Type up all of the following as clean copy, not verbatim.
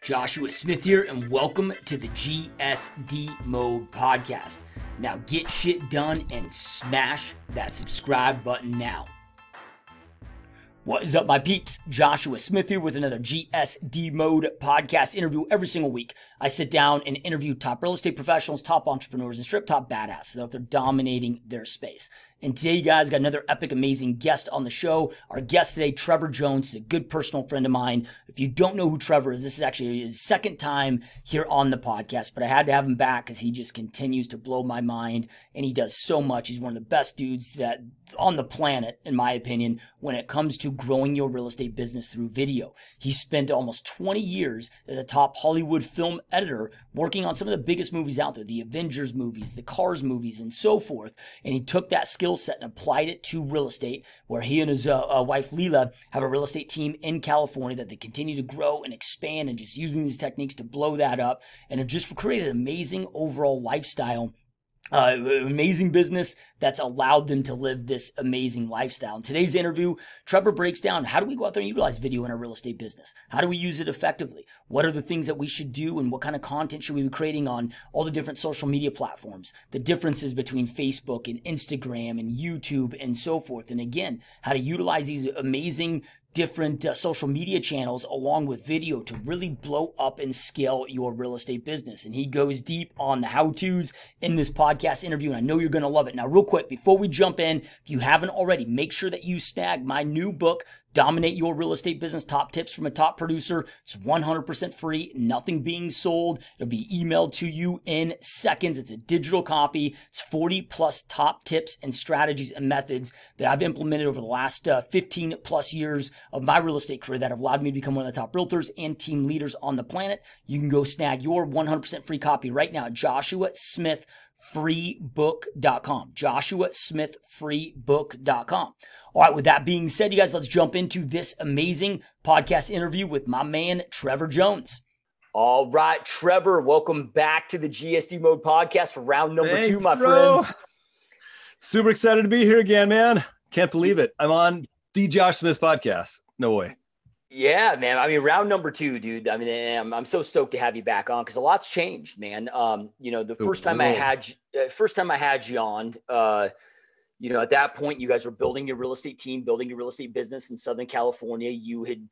Joshua Smith here, and welcome to the GSD Mode Podcast. Now get shit done and smash that subscribe button now. What is up, my peeps? Joshua Smith here with another GSD Mode Podcast interview. Every single week, I sit down and interview top real estate professionals, top entrepreneurs, and strip top badasses out there dominating their space. And today, you guys, got another epic, amazing guest on the show. Our guest today, Trevor Jones, is a good personal friend of mine. If you don't know who Trevor is, this is actually his second time here on the podcast, but I had to have him back because he just continues to blow my mind, and he does so much. He's one of the best dudes that on the planet, in my opinion, when it comes to growing your real estate business through video. He spent almost 20 years as a top Hollywood film editor working on some of the biggest movies out there, the Avengers movies, the Cars movies, and so forth. And he took that skill set and applied it to real estate, where he and his wife Leela have a real estate team in California that they continue to grow and expand, and just using these techniques to blow that up, and have just created an amazing overall lifestyle. Amazing business that's allowed them to live this amazing lifestyle. In today's interview, Trevor breaks down how do we go out there and utilize video in our real estate business? How do we use it effectively? What are the things that we should do, and what kind of content should we be creating on all the different social media platforms? The differences between Facebook and Instagram and YouTube and so forth. And again, how to utilize these amazing different social media channels along with video to really blow up and scale your real estate business. And he goes deep on the how-tos in this podcast interview, and I know you're going to love it. Now, real quick, before we jump in, if you haven't already, make sure that you snag my new book, Dominate Your Real Estate Business, Top Tips from a Top Producer. It's 100% free, nothing being sold. It'll be emailed to you in seconds. It's a digital copy. It's 40 plus top tips and strategies and methods that I've implemented over the last 15 plus years of my real estate career that have allowed me to become one of the top realtors and team leaders on the planet. You can go snag your 100% free copy right now at joshuasmithfreebook.com. joshuasmithfreebook.com. All right, with that being said, you guys, let's jump into this amazing podcast interview with my man, Trevor Jones. All right, Trevor, welcome back to the GSD Mode Podcast for round number two, my friend. Super excited to be here again, man. Can't believe it. I'm on the Josh Smith podcast. No way. Yeah, man. I mean, round number two, dude. I mean, I'm so stoked to have you back on because a lot's changed, man. The first time I had you on, at that point, you guys were building your real estate team, building your real estate business in Southern California. You had,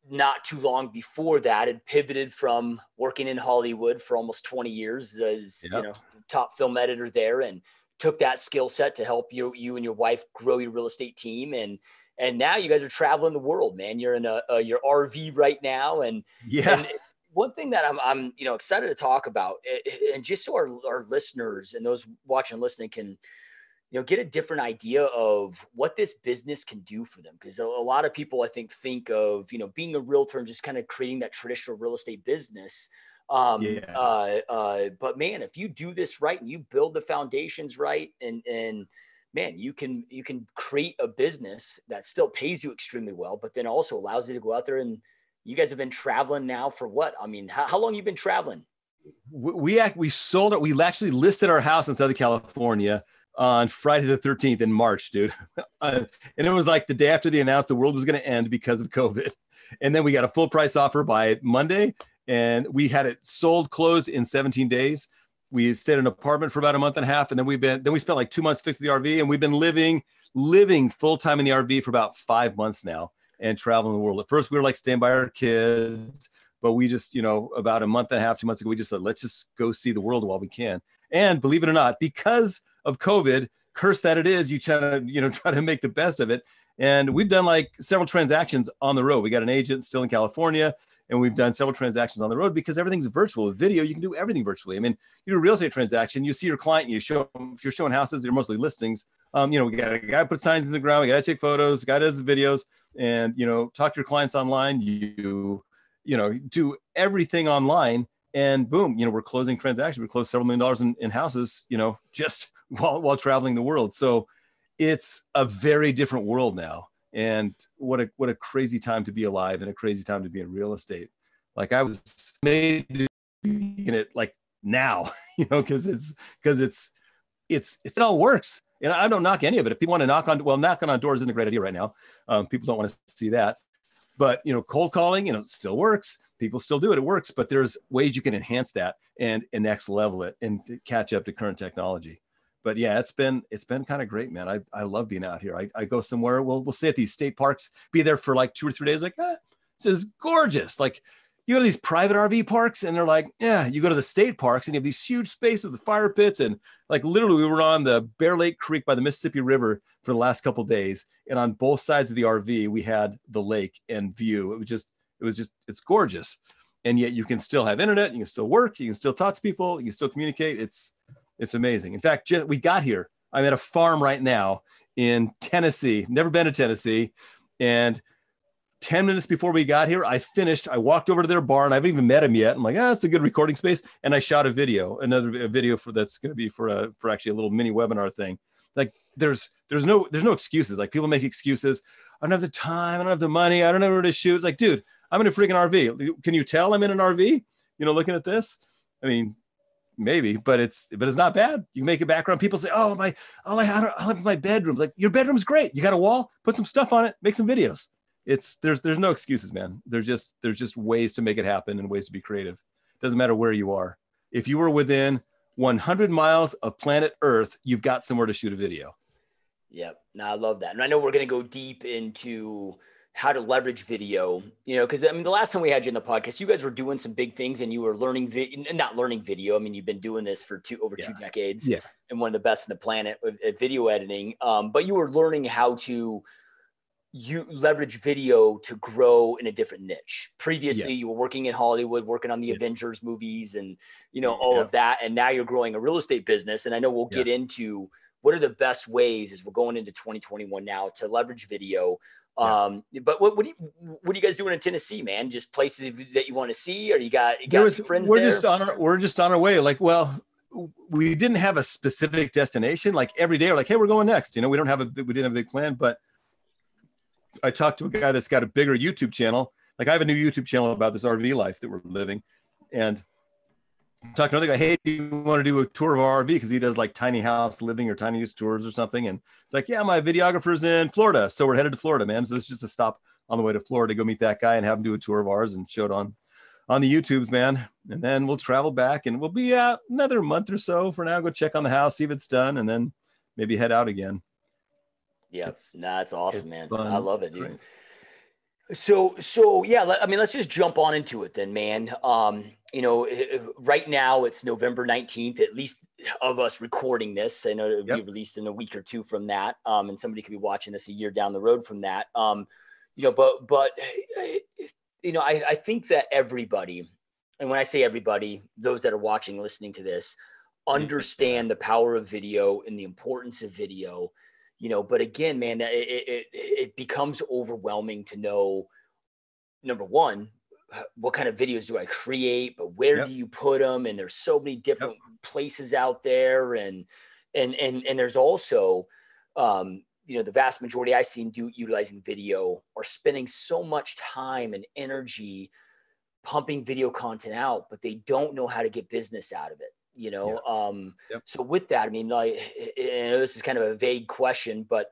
not too long before that, had pivoted from working in Hollywood for almost 20 years as, top film editor there, and took that skill set to help you and your wife grow your real estate team. And now you guys are traveling the world, man. You're in your RV right now. And one thing that I'm excited to talk about, and just so our listeners and those watching and listening can, get a different idea of what this business can do for them. Because a lot of people, I think of, being a realtor and just kind of creating that traditional real estate business. But man, if you do this right and you build the foundations right, and man, you can create a business that still pays you extremely well, but then also allows you to go out there. And you guys have been traveling now for what? I mean, how long have you been traveling? We sold it. We actually listed our house in Southern California on Friday the 13th in March, dude. And it was like the day after they announced the world was going to end because of COVID. And then we got a full price offer by Monday, and we had it closed in 17 days. We stayed in an apartment for about a month and a half. And then we spent like 2 months fixing the RV, and we've been living full-time in the RV for about 5 months now and traveling the world. At first we were like staying by our kids, but we just, about a month and a half, 2 months ago, we just said, let's just go see the world while we can. And believe it or not, because of COVID, curse that it is, you try to make the best of it. And we've done like several transactions on the road. We got an agent still in California, and we've done several transactions on the road because everything's virtual. With video, you can do everything virtually. I mean, you do a real estate transaction, you see your client, if you're showing houses, they're mostly listings. We got a guy put signs in the ground, we got to take photos, the guy does the videos, and, talk to your clients online. You do everything online, and boom, we're closing transactions. We closed several $1 million in houses, just while traveling the world. So it's a very different world now. And what a crazy time to be alive, and a crazy time to be in real estate. Like, I was made to be in it like now, because it all works. And I don't knock any of it. If people want to knocking on doors isn't a great idea right now. People don't want to see that. But, cold calling, still works. People still do it. It works, but there's ways you can enhance that and next level it and to catch up to current technology. But yeah, it's been kind of great, man. I love being out here. I go somewhere. We'll stay at these state parks, be there for like 2 or 3 days. Like, this is gorgeous. Like, you go to these private RV parks and they're like, yeah, you go to the state parks and you have these huge spaces with fire pits. And like, literally we were on the Bear Lake Creek by the Mississippi River for the last couple of days. And on both sides of the RV, we had the lake and view. It's gorgeous. And yet you can still have internet, you can still work, you can still talk to people, you can still communicate. It's amazing. In fact, we got here. I'm at a farm right now in Tennessee. Never been to Tennessee. And 10 minutes before we got here, I walked over to their barn. I haven't even met him yet. I'm like, it's a good recording space. And I shot a video that's going to be for actually a little mini webinar thing. Like there's no excuses. Like people make excuses. I don't have the time. I don't have the money. I don't know where to shoot. It's like, dude, I'm in a freaking RV. Can you tell I'm in an RV? Looking at this? I mean, maybe, but it's not bad. You make a background. People say, "Oh, I live in my bedroom." Like, your bedroom's great. You got a wall. Put some stuff on it. Make some videos. There's no excuses, man. There's just ways to make it happen and ways to be creative. Doesn't matter where you are. If you were within 100 miles of planet Earth, you've got somewhere to shoot a video. Yep. No, I love that. And I know we're going to go deep into how to leverage video, because I mean, the last time we had you in the podcast, you guys were doing some big things and you were not learning video. I mean, you've been doing this for over 2 decades and one of the best in the planet at video editing. But you were learning how to leverage video to grow in a different niche. Previously, you were working in Hollywood, working on the Avengers movies and, all of that. And now you're growing a real estate business. And I know we'll get into what are the best ways as we're going into 2021 now to leverage video. But what are you guys doing in Tennessee, man? Just places that you want to see, or you got some friends we're there? We're just on our way. Like, well, we didn't have a specific destination. Like every day we're like, hey, we're going next. We didn't have a big plan, but I talked to a guy that's got a bigger YouTube channel. Like, I have a new YouTube channel about this RV life that we're living, and talked to another guy, hey, do you want to do a tour of our RV? Because he does like tiny house living or tiny house tours or something. And it's like, yeah, my videographer's in Florida. So we're headed to Florida, man. So it's just a stop on the way to Florida to go meet that guy and have him do a tour of ours and show it on the YouTubes, man. And then we'll travel back and we'll be out another month or so for now. Go check on the house, see if it's done, and then maybe head out again. Yeah, that's awesome, man. Fun. I love it, dude. Right. So yeah, I mean, let's just jump on into it then, man. Right now it's November 19th, at least of us recording this. I know it'll be released in a week or two from that. And somebody could be watching this a year down the road from that. But I think that everybody, and when I say everybody, those that are watching, listening to this, understand the power of video and the importance of video. But again, man, it becomes overwhelming to know, number one, what kind of videos do I create, but where do you put them? And there's so many different places out there. And there's also, the vast majority I've seen utilizing video are spending so much time and energy pumping video content out, but they don't know how to get business out of it. So with that, I mean, like, this is kind of a vague question, but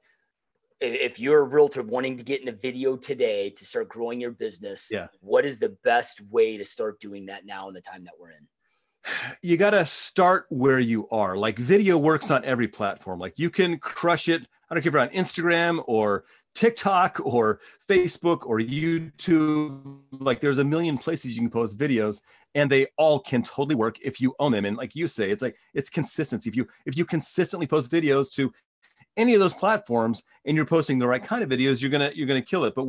if you're a realtor wanting to get into video today to start growing your business, what is the best way to start doing that now in the time that we're in? You got to start where you are. Like, video works on every platform. Like, you can crush it. I don't care if you're on Instagram or TikTok or Facebook or YouTube. Like, there's a million places you can post videos, and they all can totally work if you own them. And like you say, it's consistency. If you consistently post videos to any of those platforms and you're posting the right kind of videos, you're gonna kill it. But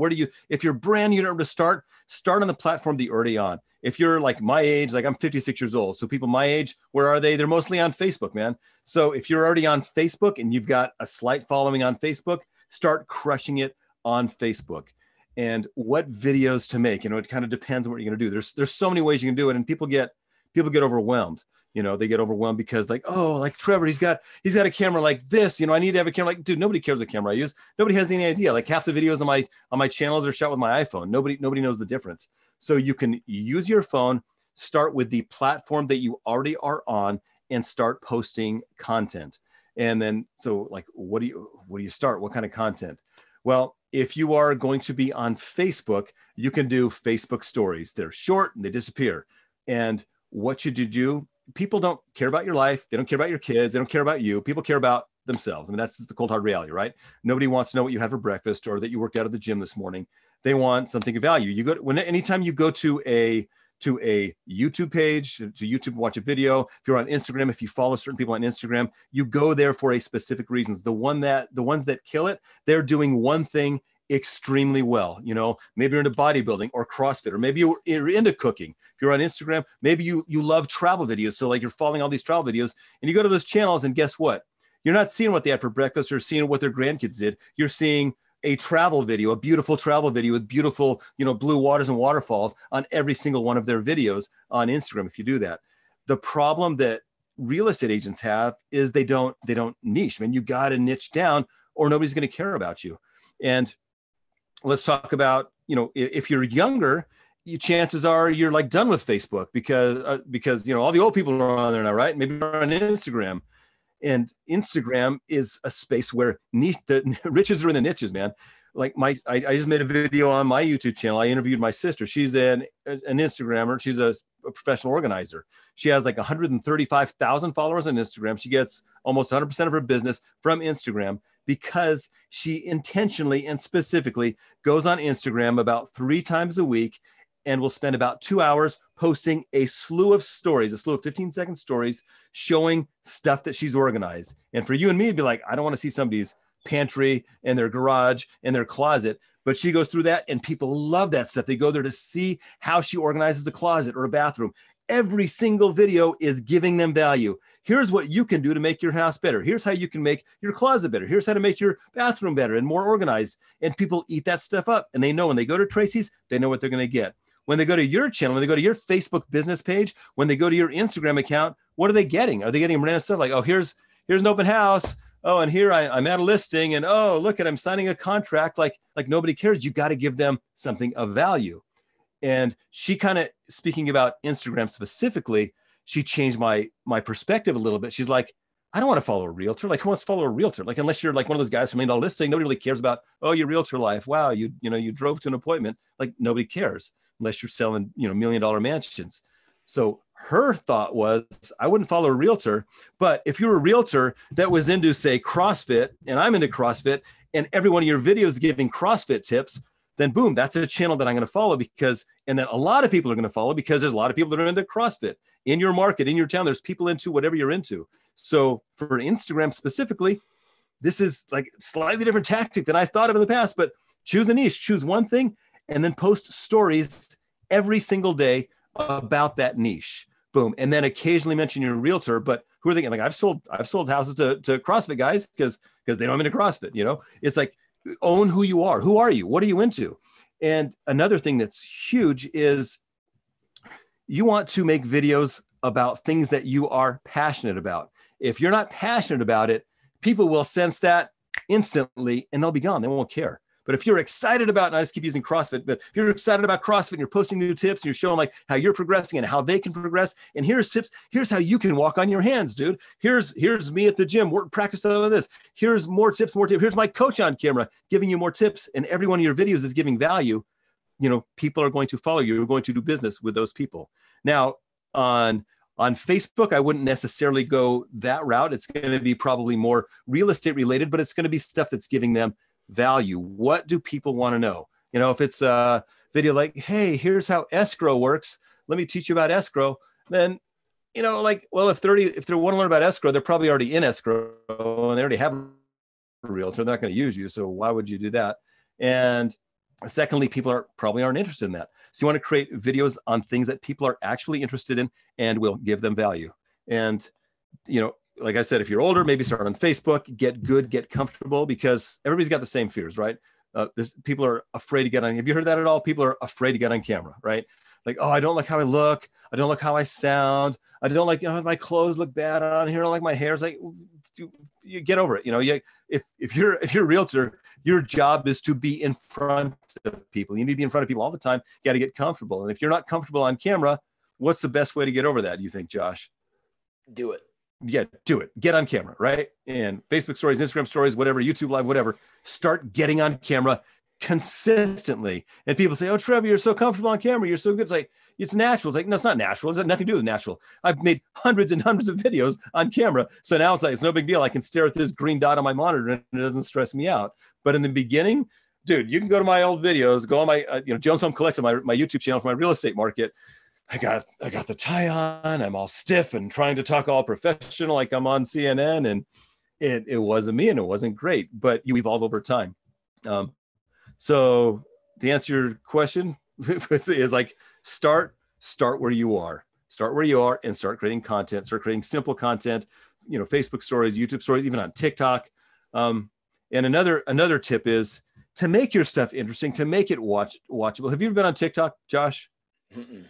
if you're brand new to start on the platform that you're already on. If you're like my age, like I'm 56 years old, so people my age, where are they? They're mostly on Facebook, man. So if you're already on Facebook and you've got a slight following on Facebook, start crushing it on Facebook. And what videos to make, it kind of depends on what you're going to do. There's so many ways you can do it, and people get overwhelmed. They get overwhelmed because like, oh, like Trevor, he's got a camera like this. I need to have a camera. Like, dude, nobody cares what camera I use. Nobody has any idea. Like, half the videos on my channels are shot with my iPhone. Nobody knows the difference. So you can use your phone, start with the platform that you already are on, and start posting content. And then, so like, what do you start? What kind of content? Well, if you are going to be on Facebook, you can do Facebook stories. They're short and they disappear. And what should you do? People don't care about your life. They don't care about your kids. They don't care about you. People care about themselves. I mean, that's the cold hard reality, right? Nobody wants to know what you had for breakfast or that you worked out at the gym this morning. They want something of value. You go anytime you go to a YouTube page, to YouTube, watch a video. If you're on Instagram, if you follow certain people on Instagram, you go there for a specific reasons. The ones that kill it, they're doing one thing extremely well. You know, maybe you're into bodybuilding or CrossFit, or maybe you're into cooking. If you're on Instagram, maybe you love travel videos. So like you're following all these travel videos and you go to those channels and guess what? You're not seeing what they had for breakfast or seeing what their grandkids did. You're seeing a travel video, a beautiful travel video with beautiful, blue waters and waterfalls on every single one of their videos on Instagram. If you do that, the problem that real estate agents have is they don't niche. I mean, you got to niche down or nobody's going to care about you. And let's talk about, if you're younger, chances are you're like done with Facebook because all the old people are on there now, right? Maybe you're on Instagram. And Instagram is a space where the riches are in the niches, man. Like I just made a video on my YouTube channel. I interviewed my sister. She's an Instagrammer. She's a professional organizer. She has like 135,000 followers on Instagram. She gets almost 100% of her business from Instagram because she intentionally and specifically goes on Instagram about 3 times a week and will spend about 2 hours posting a slew of 15-second stories showing stuff that she's organized. And for you and me, it'd be like, I don't want to see somebody's pantry and their garage and their closet, but she goes through that and people love that stuff. They go there to see how she organizes a closet or a bathroom. Every single video is giving them value. Here's what you can do to make your house better. Here's how you can make your closet better. Here's how to make your bathroom better and more organized. And people eat that stuff up. And they know when they go to Tracy's, they know what they're going to get. When they go to your channel, when they go to your Facebook business page, when they go to your Instagram account, what are they getting? Are they getting random stuff like, oh, here's an open house. Oh, and here I'm at a listing. And oh, look I'm signing a contract. Like nobody cares. You got to give them something of value. And she kind of, speaking about Instagram specifically, she changed my perspective a little bit. She's like, I don't want to follow a realtor. Like, who wants to follow a realtor? Like, unless you're like one of those guys from $1 million listing, nobody really cares about, oh, your realtor life. Wow, you drove to an appointment. Like, nobody cares unless you're selling, $1 million mansions. So her thought was, I wouldn't follow a realtor, but if you're a realtor that was into, say, CrossFit, and I'm into CrossFit, and every one of your videos giving CrossFit tips, then boom, that's a channel that I'm going to follow and then a lot of people are going to follow because there's a lot of people that are into CrossFit in your market, in your town. There's people into whatever you're into. So for Instagram specifically, this is like slightly different tactic than I thought of in the past, but choose a niche, choose one thing, and then post stories every single day about that niche. Boom. And then occasionally mention your realtor, but who are they? Like I've sold houses to CrossFit guys because they know I'm into CrossFit, It's like, own who you are. Who are you? What are you into? And another thing that's huge is you want to make videos about things that you are passionate about. If you're not passionate about it, people will sense that instantly and they'll be gone. They won't care. But if you're excited about, and I just keep using CrossFit, but if you're excited about CrossFit and you're posting new tips and you're showing like how you're progressing and how they can progress, and here's tips, here's how you can walk on your hands, dude. Here's me at the gym, practice on this. Here's more tips. Here's my coach on camera giving you more tips. And every one of your videos is giving value. People are going to follow you. You're going to do business with those people. Now on Facebook, I wouldn't necessarily go that route. It's going to be probably more real estate related, but it's going to be stuff that's giving them value. What do people want to know? If it's a video like, hey, here's how escrow works, let me teach you about escrow, then if they want to learn about escrow, they're probably already in escrow and they already have a realtor. They're not going to use you, so why would you do that? And secondly, people probably aren't interested in that. So you want to create videos on things that people are actually interested in and will give them value. And like I said, if you're older, maybe start on Facebook, get good, get comfortable, because everybody's got the same fears, right? People are afraid to get on. Have you heard that at all? People are afraid to get on camera, right? Like, oh, I don't like how I look. I don't like how I sound. I don't like, my clothes look bad on here. I don't like my hair. It's like, you get over it. If you're a realtor, your job is to be in front of people. You need to be in front of people all the time. You got to get comfortable. And if you're not comfortable on camera, what's the best way to get over that, do you think, Josh? Do it. Yeah, do it. Get on camera, right? And Facebook stories, Instagram stories, whatever, YouTube live, whatever. Start getting on camera. consistently. And people say, oh, Trevor, you're so comfortable on camera. You're so good. It's like, it's natural. It's like, no, it's not natural. It's got nothing to do with natural. I've made hundreds and hundreds of videos on camera. So now it's like, it's no big deal. I can stare at this green dot on my monitor and it doesn't stress me out. But in the beginning, dude, you can go to my old videos, go on my, Jones Home Collective, my YouTube channel for my real estate market. I got the tie on. I'm all stiff and trying to talk all professional, like I'm on CNN, and it wasn't me, and it wasn't great. But you evolve over time. So to answer your question, is like start where you are. Start where you are and start creating content. Start creating simple content. Facebook stories, YouTube stories, even on TikTok. And another tip is to make your stuff interesting, to make it watchable. Have you ever been on TikTok, Josh? Mm-mm.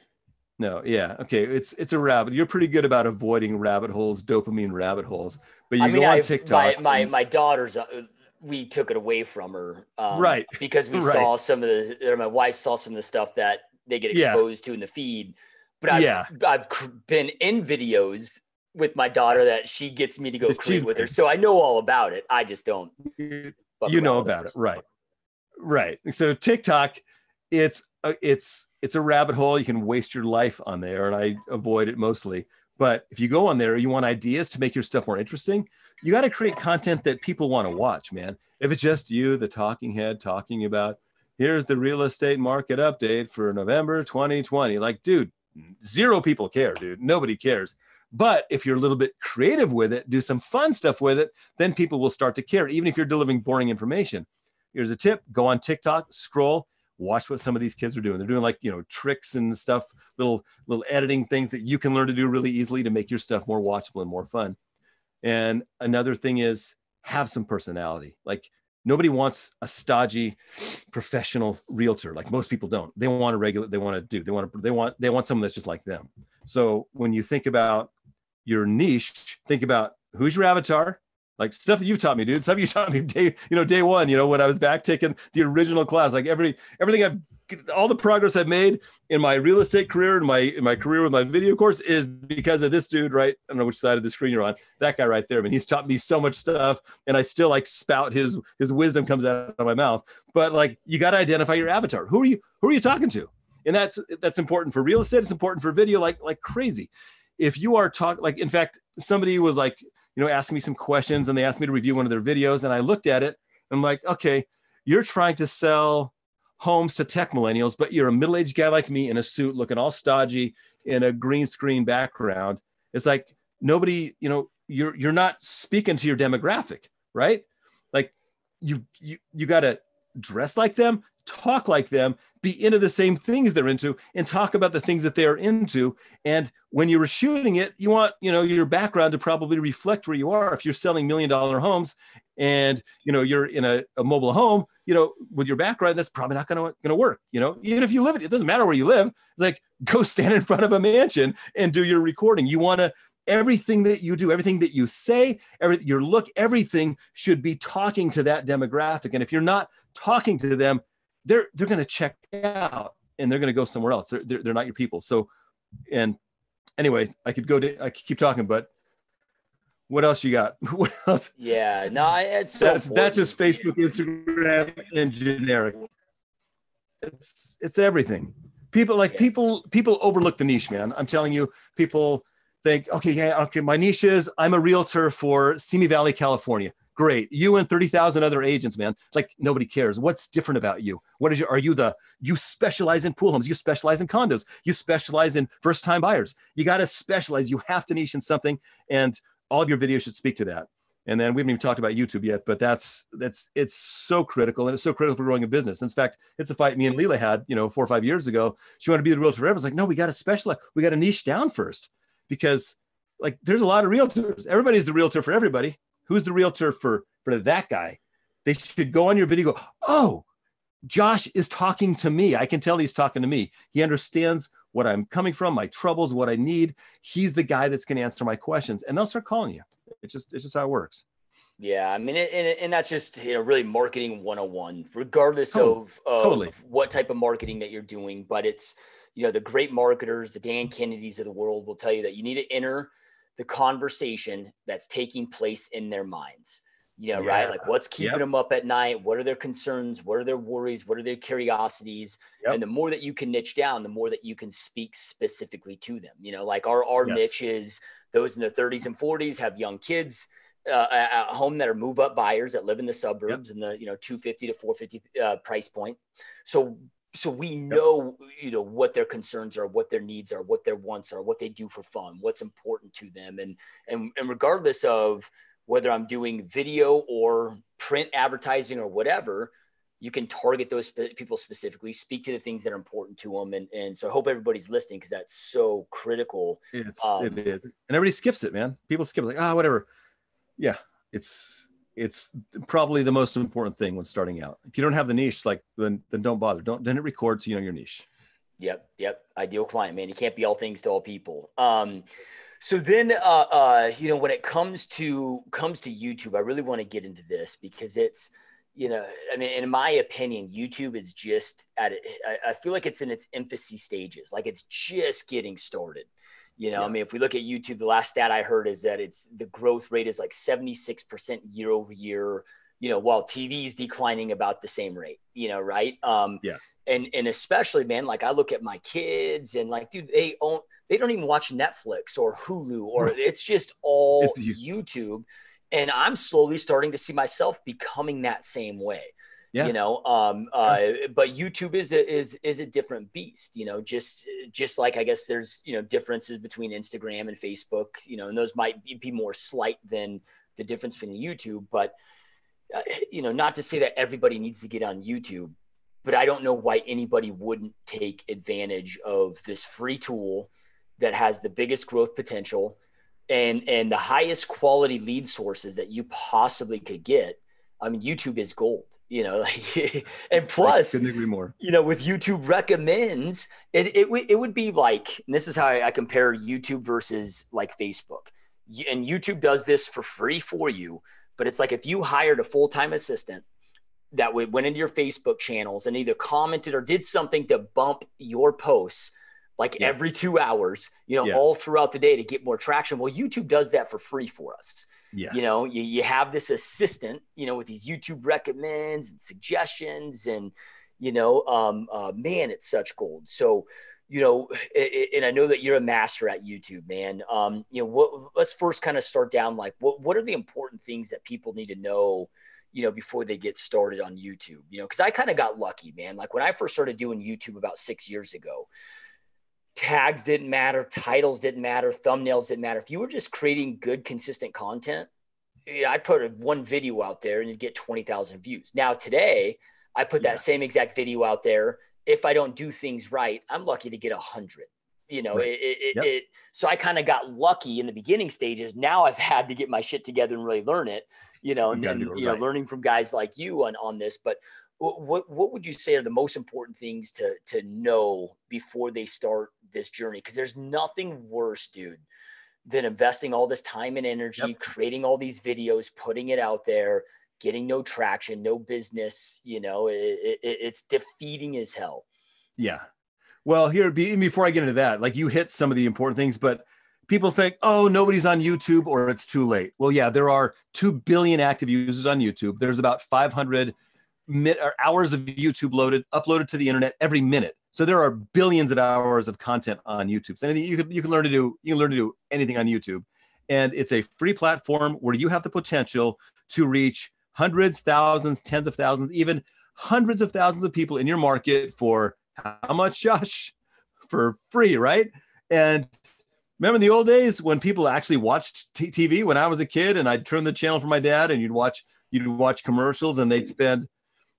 No. Yeah. Okay. It's a rabbit. You're pretty good about avoiding rabbit holes, dopamine rabbit holes. But go on TikTok. My daughter's, we took it away from her, right? Because we saw some of my wife saw some of the stuff that they get exposed to in the feed. But I've been in videos with my daughter that she gets me to go create with her, so I know all about it. I just don't. You know about it, right? Right. So TikTok, it's a rabbit hole. You can waste your life on there, and I avoid it mostly. But if you go on there, you want ideas to make your stuff more interesting, you got to create content that people want to watch, man. If it's just you, the talking head, talking about, here's the real estate market update for November 2020. Like, dude, zero people care, dude. Nobody cares. But if you're a little bit creative with it, do some fun stuff with it, then people will start to care, even if you're delivering boring information. Here's a tip. Go on TikTok, scroll, watch what some of these kids are doing. They're doing like, tricks and stuff, little editing things that you can learn to do really easily to make your stuff more watchable and more fun. And another thing is have some personality. Like, nobody wants a stodgy professional realtor. Like, most people don't. They want someone that's just like them. So when you think about your niche, think about who's your avatar. Like, stuff that you've taught me, dude. Stuff you taught me day one, when I was back taking the original class. Like, all the progress I've made in my real estate career and in my career with my video course is because of this dude, right? I don't know which side of the screen you're on. That guy right there. I mean, he's taught me so much stuff, and I still spout his wisdom comes out of my mouth. But you got to identify your avatar. Who are you talking to? And that's important for real estate. It's important for video, like crazy. If you are in fact, somebody was asking me some questions, and they asked me to review one of their videos, and I looked at it. I'm like, okay, you're trying to sell homes to tech millennials, but you're a middle-aged guy like me in a suit, looking all stodgy in a green screen background. It's like, nobody, you're not speaking to your demographic, right? Like, you got to dress like them, talk like them, be into the same things they're into, and talk about the things that they're into. And when you were shooting it, you want, your background to probably reflect where you are. If you're selling $1 million homes and, you're in a mobile home, with your background, that's probably not going to work. Even if you live it doesn't matter where you live. It's like, go stand in front of a mansion and do your recording. You want to, everything that you do, everything that you say, your look, everything should be talking to that demographic. And if you're not talking to them, they're going to check out and they're going to go somewhere else. They're not your people. So, and anyway, I could keep talking, but what else you got? What else? Yeah, no, that's just Facebook, Instagram, and generic. It's everything. People overlook the niche, man. I'm telling you, people think, okay, my niche is I'm a realtor for Simi Valley, California. Great. You and 30,000 other agents, man. Like, nobody cares. What's different about you? You specialize in pool homes. You specialize in condos. You specialize in first-time buyers. You got to specialize. You have to niche in something, and all of your videos should speak to that. And then we haven't even talked about YouTube yet, but it's so critical, and it's so critical for growing a business. In fact, it's a fight me and Leela had, 4 or 5 years ago. She wanted to be the realtor forever. I was like, no, we got to specialize. We got to niche down first, because there's a lot of realtors. Everybody's the realtor for everybody. Who's the realtor for that guy? They should go on your video and go, oh, Josh is talking to me. I can tell he's talking to me. He understands what I'm coming from, my troubles, what I need. He's the guy that's going to answer my questions, and they'll start calling you. It's just how it works. Yeah, I mean, and that's just really marketing 101, regardless of what type of marketing that you're doing. But it's the great marketers, the Dan Kennedys of the world, will tell you that you need to enter the conversation that's taking place in their minds. right? Like what's keeping them up at night? What are their concerns? What are their worries? What are their curiosities? And the more that you can niche down, the more that you can speak specifically to them. Like our niche is those in their 30s and 40s, have young kids at home that are move up buyers that live in the suburbs in the, 250 to 450 price point. So we know, what their concerns are, what their needs are, what their wants are, what they do for fun, what's important to them. And regardless of whether I'm doing video or print advertising or whatever, you can target those people specifically, speak to the things that are important to them. And so I hope everybody's listening, because that's so critical. It is. And everybody skips it, man. People skip it, like, whatever. Yeah. It's probably the most important thing when starting out. If you don't have the niche, then don't bother. Don't hit record so you know your niche. Yep. Ideal client, man. You can't be all things to all people. So then, when it comes to YouTube, I really want to get into this because it's, in my opinion, YouTube is just I feel like it's in its infancy stages. Like it's just getting started. If we look at YouTube, the last stat I heard is that the growth rate is like 76% year over year, while TV is declining about the same rate, right? And especially, man, like I look at my kids and like, dude, they don't even watch Netflix or Hulu, or it's just all YouTube. And I'm slowly starting to see myself becoming that same way. But YouTube is a different beast, just like, I guess there's, differences between Instagram and Facebook, and those might be more slight than the difference between YouTube, but not to say that everybody needs to get on YouTube, but I don't know why anybody wouldn't take advantage of this free tool that has the biggest growth potential and the highest quality lead sources that you possibly could get. I mean, YouTube is gold, and plus, couldn't agree more. With YouTube recommends, it would be like, and this is how I compare YouTube versus like Facebook. And YouTube does this for free for you, but it's like if you hired a full-time assistant that went into your Facebook channels and either commented or did something to bump your posts every 2 hours, all throughout the day to get more traction. Well, YouTube does that for free for us. Yes. You have this assistant, with these YouTube recommends and suggestions and, man, it's such gold. So, and I know that you're a master at YouTube, man. Let's first kind of start down, like what are the important things that people need to know, before they get started on YouTube, because I kind of got lucky, man. Like when I first started doing YouTube about 6 years ago, tags didn't matter, titles didn't matter, thumbnails didn't matter. If you were just creating good, consistent content, I'd put one video out there and you'd get 20,000 views. Now today, I put that same exact video out there. If I don't do things right, I'm lucky to get 100. So I kind of got lucky in the beginning stages. Now I've had to get my shit together and really learn it, and then, learning from guys like you on this. But what would you say are the most important things to know before they start this journey? Because there's nothing worse, dude, than investing all this time and energy, creating all these videos, putting it out there, getting no traction, no business. It's defeating as hell. Yeah. Well, before I get into that, like you hit some of the important things, but people think, oh, nobody's on YouTube or it's too late. Well, yeah, there are 2 billion active users on YouTube. There's about 500 hours of YouTube uploaded to the internet every minute. So there are billions of hours of content on YouTube. So anything you can learn to do anything on YouTube. And it's a free platform where you have the potential to reach hundreds, thousands, tens of thousands, even hundreds of thousands of people in your market for how much, Josh? For free, right? And remember in the old days when people actually watched TV when I was a kid and I'd turn the channel for my dad and you'd watch commercials and they'd spend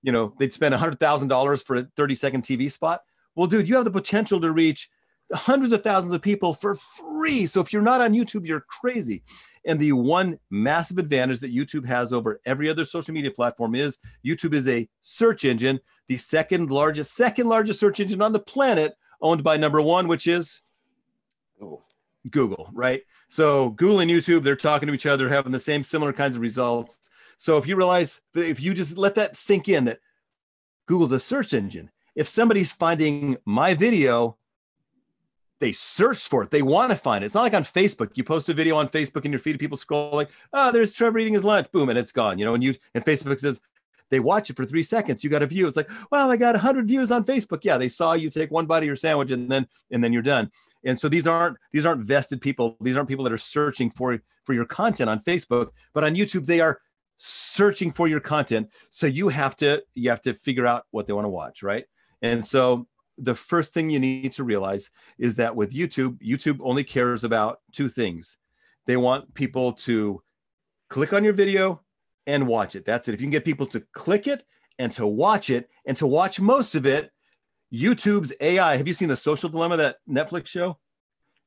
$100,000 for a 30-second TV spot. Well, dude, you have the potential to reach hundreds of thousands of people for free. So if you're not on YouTube, you're crazy. And the one massive advantage that YouTube has over every other social media platform is YouTube is a search engine, the second largest search engine on the planet, owned by number one, which is Google, right? So Google and YouTube, they're talking to each other, having the same similar kinds of results. So if you realize, if you just let that sink in, that Google's a search engine, if somebody's finding my video they search for it. They want to find it. It's not like on Facebook. You post a video on Facebook and your feed of people scroll like, oh, there's Trevor eating his lunch. Boom, and it's gone. You know, and Facebook says they watch it for 3 seconds. You got a view. It's like, well, I got 100 views on Facebook. Yeah, they saw you take one bite of your sandwich and then you're done. And so these aren't vested people. These aren't people that are searching for your content on Facebook, but on YouTube they are searching for your content. So you have to figure out what they want to watch, right? And so the first thing you need to realize is that with YouTube only cares about 2 things. They want people to click on your video and watch it. That's it. If you can get people to click it and to watch it and to watch most of it, YouTube's AI, have you seen The Social Dilemma, that Netflix show?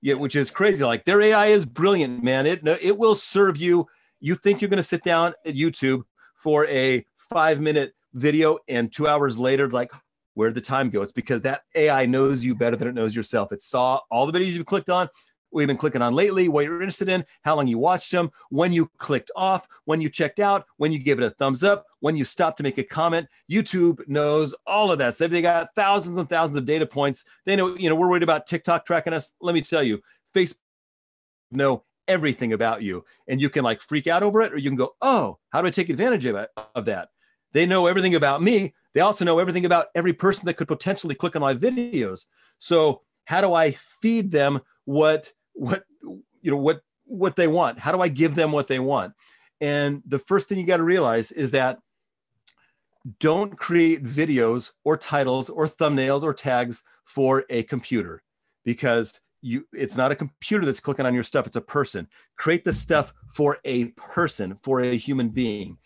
Yeah, which is crazy. Like, their AI is brilliant, man. It will serve you. You think you're going to sit down at YouTube for a 5-minute video and 2 hours later, like, where'd the time go? It's because that AI knows you better than it knows yourself. It saw all the videos you've clicked on, what you've been clicking on lately, what you're interested in, how long you watched them, when you clicked off, when you checked out, when you gave it a thumbs up, when you stopped to make a comment. YouTube knows all of that. So they got thousands and thousands of data points. They know, we're worried about TikTok tracking us. Let me tell you, Facebook know everything about you. And you can like freak out over it, or you can go, oh, how do I take advantage of that? They know everything about me. They also know everything about every person that could potentially click on my videos. So how do I feed them what they want? How do I give them what they want? And the first thing you got to realize is that don't create videos or titles or thumbnails or tags for a computer, because it's not a computer that's clicking on your stuff. It's a person. Create the stuff for a person, for a human being.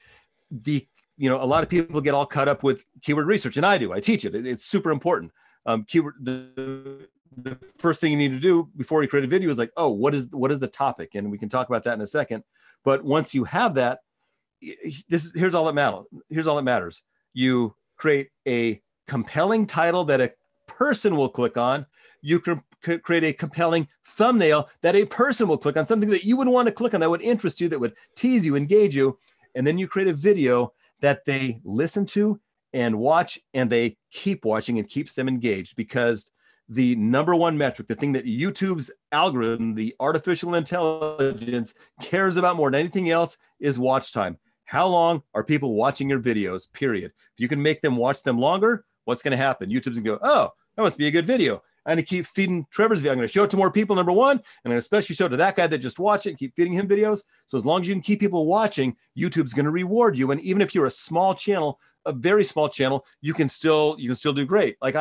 A lot of people get all caught up with keyword research, and I do. I teach it. It's super important. The first thing you need to do before you create a video is like, oh, what is the topic? And we can talk about that in a second. But once you have that, here's all that matters. You create a compelling title that a person will click on. You can create a compelling thumbnail that a person will click on, something that you would want to click on, that would interest you, that would tease you, engage you. And then you create a video that they listen to and watch, and they keep watching and keeps them engaged. Because the number one metric, the thing that YouTube's algorithm, the artificial intelligence, cares about more than anything else, is watch time. How long are people watching your videos, period? If you can make them watch them longer, what's going to happen? YouTube's going to go, oh, that must be a good video. I'm going to keep feeding Trevor's video. I'm going to show it to more people, number one. And I'm going to especially show it to that guy that just watched it and keep feeding him videos. So as long as you can keep people watching, YouTube's going to reward you. And even if you're a small channel, a very small channel, you can still do great. Like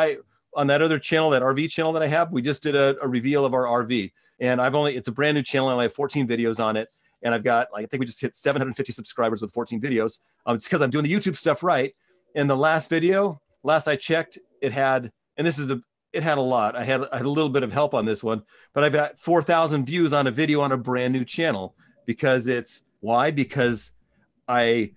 on that other channel, that RV channel that I have, we just did a reveal of our RV. And it's a brand new channel, and I only have 14 videos on it. And I've got, I think we just hit 750 subscribers with 14 videos. It's because I'm doing the YouTube stuff right. And the last video, last I checked, it had a lot. I had a little bit of help on this one, but I've got 4,000 views on a video on a brand new channel. Because I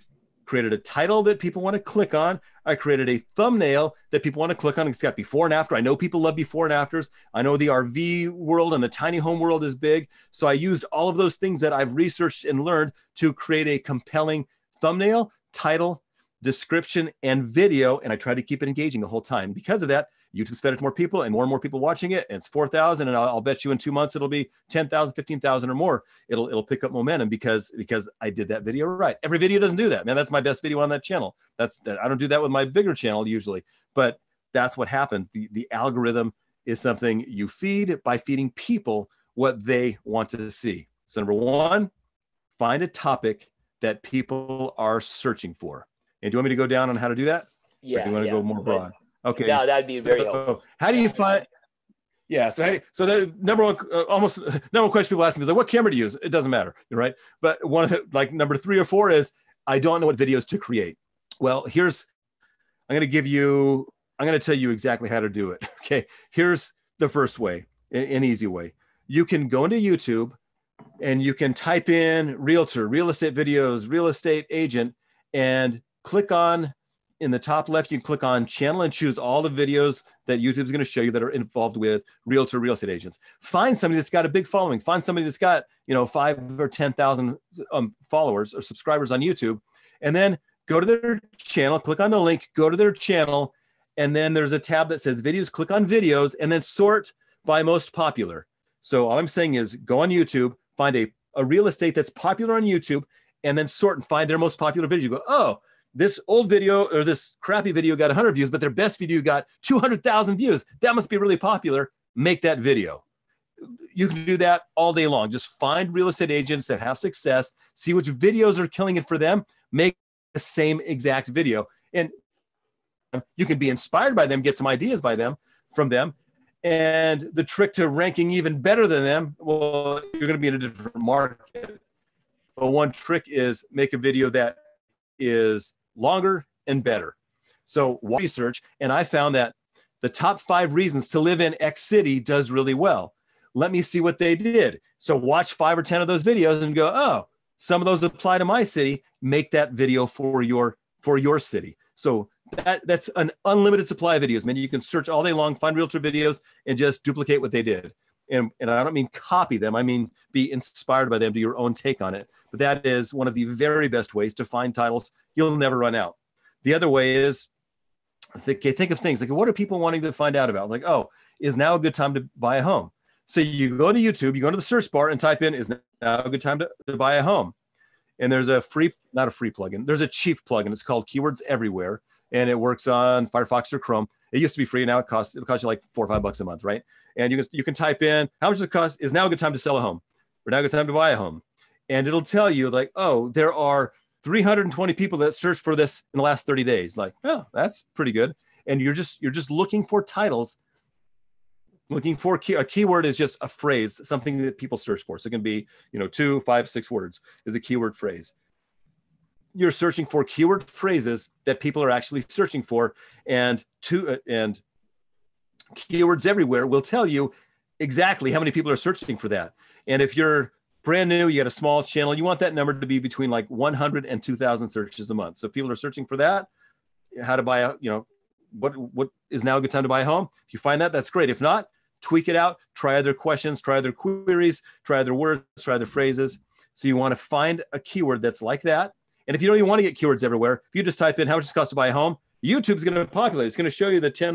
created a title that people want to click on. I created a thumbnail that people want to click on. It's got before and after. I know people love before and afters. I know the RV world and the tiny home world is big. So I used all of those things that I've researched and learned to create a compelling thumbnail, title, description, and video. And I tried to keep it engaging the whole time. Because of that, YouTube's fed it to more people, and more people watching it. And it's 4,000. And I'll bet you in 2 months, it'll be 10,000, 15,000 or more. It'll pick up momentum because I did that video right. Every video doesn't do that, man. That's my best video on that channel. I don't do that with my bigger channel usually, but that's what happens. The algorithm is something you feed by feeding people what they want to see. So number one, find a topic that people are search for. And do you want me to go down on how to do that? Yeah. Or do you want to go more broad? Okay. No, that'd be very helpful. How do you find? Yeah. So the number one question people ask me is like, what camera to use? It doesn't matter, right? But one of the number 3 or 4 is, I don't know what videos to create. Well, I'm going to tell you exactly how to do it. Okay. Here's the first way, an easy way. You can go into YouTube and you can type in realtor, real estate videos, real estate agent, and click on, in the top left, you can click on channel and choose all the videos that YouTube's going to show you that are involved with realtor, real estate agents. Find somebody that's got a big following. Find somebody that's got, 5 or 10,000 followers or subscribers on YouTube, and then go to their channel, click on the link, go to their channel, and then there's a tab that says videos. Click on videos, and then sort by most popular. So all I'm saying is go on YouTube, find a real estate that's popular on YouTube, and then sort and find their most popular video. You go, oh, this old video or this crappy video got 100 views, but their best video got 200,000 views. That must be really popular. Make that video. You can do that all day long. Just find real estate agents that have success, see which videos are killing it for them, make the same exact video. And you can be inspired by them, get some ideas from them. And the trick to ranking even better than them, well, you're going to be in a different market. But one trick is make a video that is longer and better. So research, and I found that the top 5 reasons to live in X city does really well. Let me see what they did. So watch 5 or 10 of those videos and go, oh, some of those apply to my city. Make that video for your city. So that's an unlimited supply of videos, man. You can search all day long, find realtor videos, and just duplicate what they did. And I don't mean copy them. I mean be inspired by them, do your own take on it. But that is one of the very best ways to find titles. You'll never run out. The other way is think of things like, what are people wanting to find out about? Like, oh, is now a good time to buy a home? So you go to YouTube, you go to the search bar and type in, is now a good time to buy a home? And there's not a free plugin. There's a cheap plugin. It's called Keywords Everywhere. And it works on Firefox or Chrome. It used to be free. Now it'll cost you like $4 or $5 a month, right? And you can type in, how much does it cost? Is now a good time to sell a home? Or now a good time to buy a home? And it'll tell you like, oh, there are 320 people that searched for this in the last 30 days. Like, oh, that's pretty good. And you're just looking for titles. Looking for a keyword is just a phrase, something that people search for. So it can be, 2, 5, 6 words is a keyword phrase. You're searching for keyword phrases that people are actually searching for, and Keywords Everywhere will tell you exactly how many people are searching for that. And if you're brand new, you got a small channel, you want that number to be between like 100 and 2,000 searches a month. So if people are searching for that, how to buy what is now a good time to buy a home? If you find that, that's great. If not, tweak it out, try other questions, try other queries, try other words, try other phrases. So you want to find a keyword that's like that. And if you don't even want to get keywords everywhere, if you just type in how much it costs to buy a home, YouTube's going to populate. It's going to show you the 10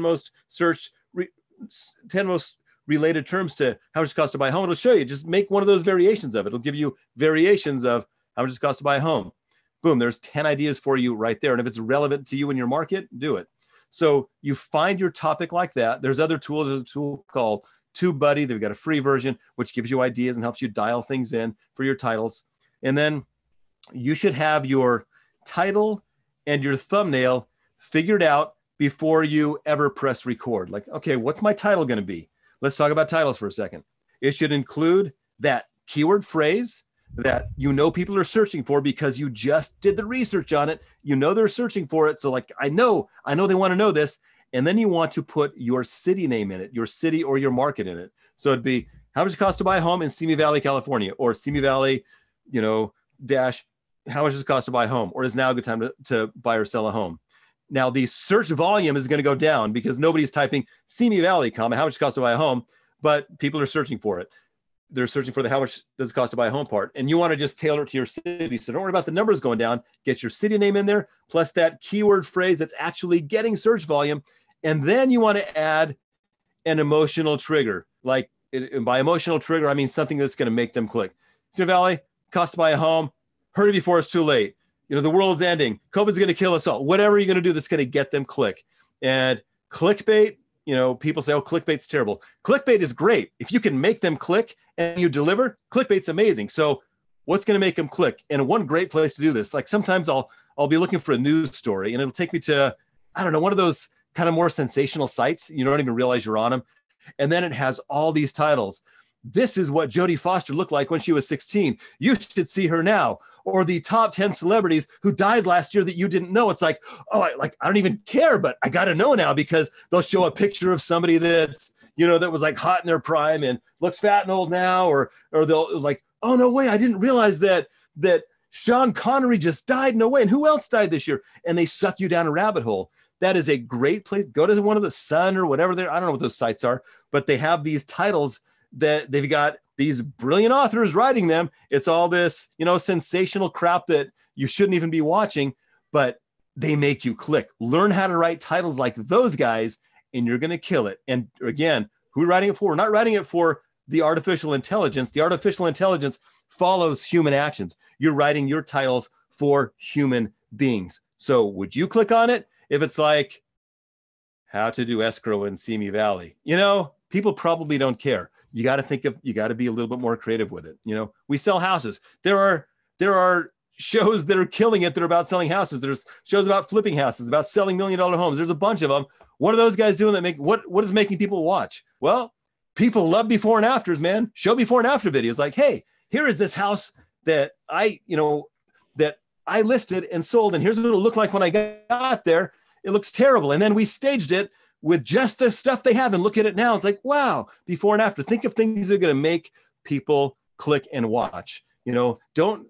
most related terms to how much it costs to buy a home. It'll show you. Just make one of those variations of it. It'll give you variations of how much it costs to buy a home. Boom, there's 10 ideas for you right there. And if it's relevant to you in your market, do it. So you find your topic like that. There's other tools. There's a tool called TubeBuddy. They've got a free version, which gives you ideas and helps you dial things in for your titles. And then you should have your title and your thumbnail figured out before you ever press record. Like, okay, what's my title going to be? Let's talk about titles for a second. It should include that keyword phrase that people are searching for because you just did the research on it. They're searching for it. So like, I know they want to know this. And then you want to put your city name in it, your city or your market in it. So it'd be, how much it costs to buy a home in Simi Valley, California, or Simi Valley, dash, how much does it cost to buy a home? Or is now a good time to buy or sell a home? Now the search volume is going to go down because nobody's typing Simi Valley, how much it costs to buy a home, but people are searching for it. They're searching for the how much does it cost to buy a home part. And you want to just tailor it to your city. So don't worry about the numbers going down. Get your city name in there, plus that keyword phrase that's actually getting search volume. And then you want to add an emotional trigger. And by emotional trigger, I mean something that's going to make them click. Simi Valley, cost to buy a home, hurry before it's too late. The world's ending. COVID's going to kill us all. Whatever you're going to do that's going to get them click. And clickbait, people say, oh, clickbait's terrible. Clickbait is great. If you can make them click and you deliver, clickbait's amazing. So what's going to make them click? And one great place to do this, like sometimes I'll be looking for a news story and it'll take me to, I don't know, one of those kind of more sensational sites. You don't even realize you're on them. And then it has all these titles. This is what Jodie Foster looked like when she was 16. You should see her now. Or the top 10 celebrities who died last year that you didn't know. It's like, oh, I don't even care, but I got to know now because they'll show a picture of somebody that's, that was like hot in their prime and looks fat and old now. Or they'll like, oh, no way. I didn't realize that Sean Connery just died. No way. And who else died this year? And they suck you down a rabbit hole. That is a great place. Go to one of the Sun or whatever I don't know what those sites are, but they have these titles that they've got these brilliant authors writing them. It's all this, sensational crap that you shouldn't even be watching, but they make you click. Learn how to write titles like those guys, and you're going to kill it. And again, Who are we writing it for? We're not writing it for the artificial intelligence. The artificial intelligence follows human actions. You're writing your titles for human beings. So would you click on it if it's like how to do escrow in Simi Valley? You know, people probably don't care. You got to be a little bit more creative with it. You know, we sell houses. There are shows that are killing it that are about selling houses. There's shows about flipping houses, about selling $1 million homes. There's a bunch of them. What are those guys doing that make what is making people watch? Well, people love before and afters, man. Show before and after videos like, hey, here is this house that I listed and sold, and here's what it'll look like when I got there. It looks terrible. And then we staged it with just the stuff they have, and look at it now. It's like, wow, before and after. Think of things that are going to make people click and watch. You know, don't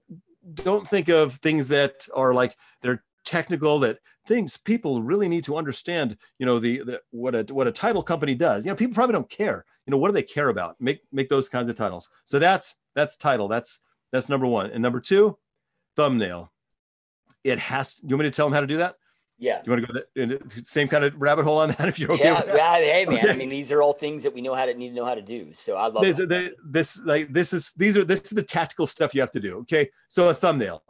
think of things that are like they're technical, that things people really need to understand. You know, what a title company does. You know, people probably don't care. You know, what do they care about? Make those kinds of titles. So that's title. That's number one. And number two, thumbnail. It has. You want me to tell them how to do that? Yeah. You want to go in the same kind of rabbit hole on that if you're okay with that? Yeah. Hey, man. Okay. I mean, these are all things that we need to know how to do. So I love this is the tactical stuff you have to do. Okay. So a thumbnail.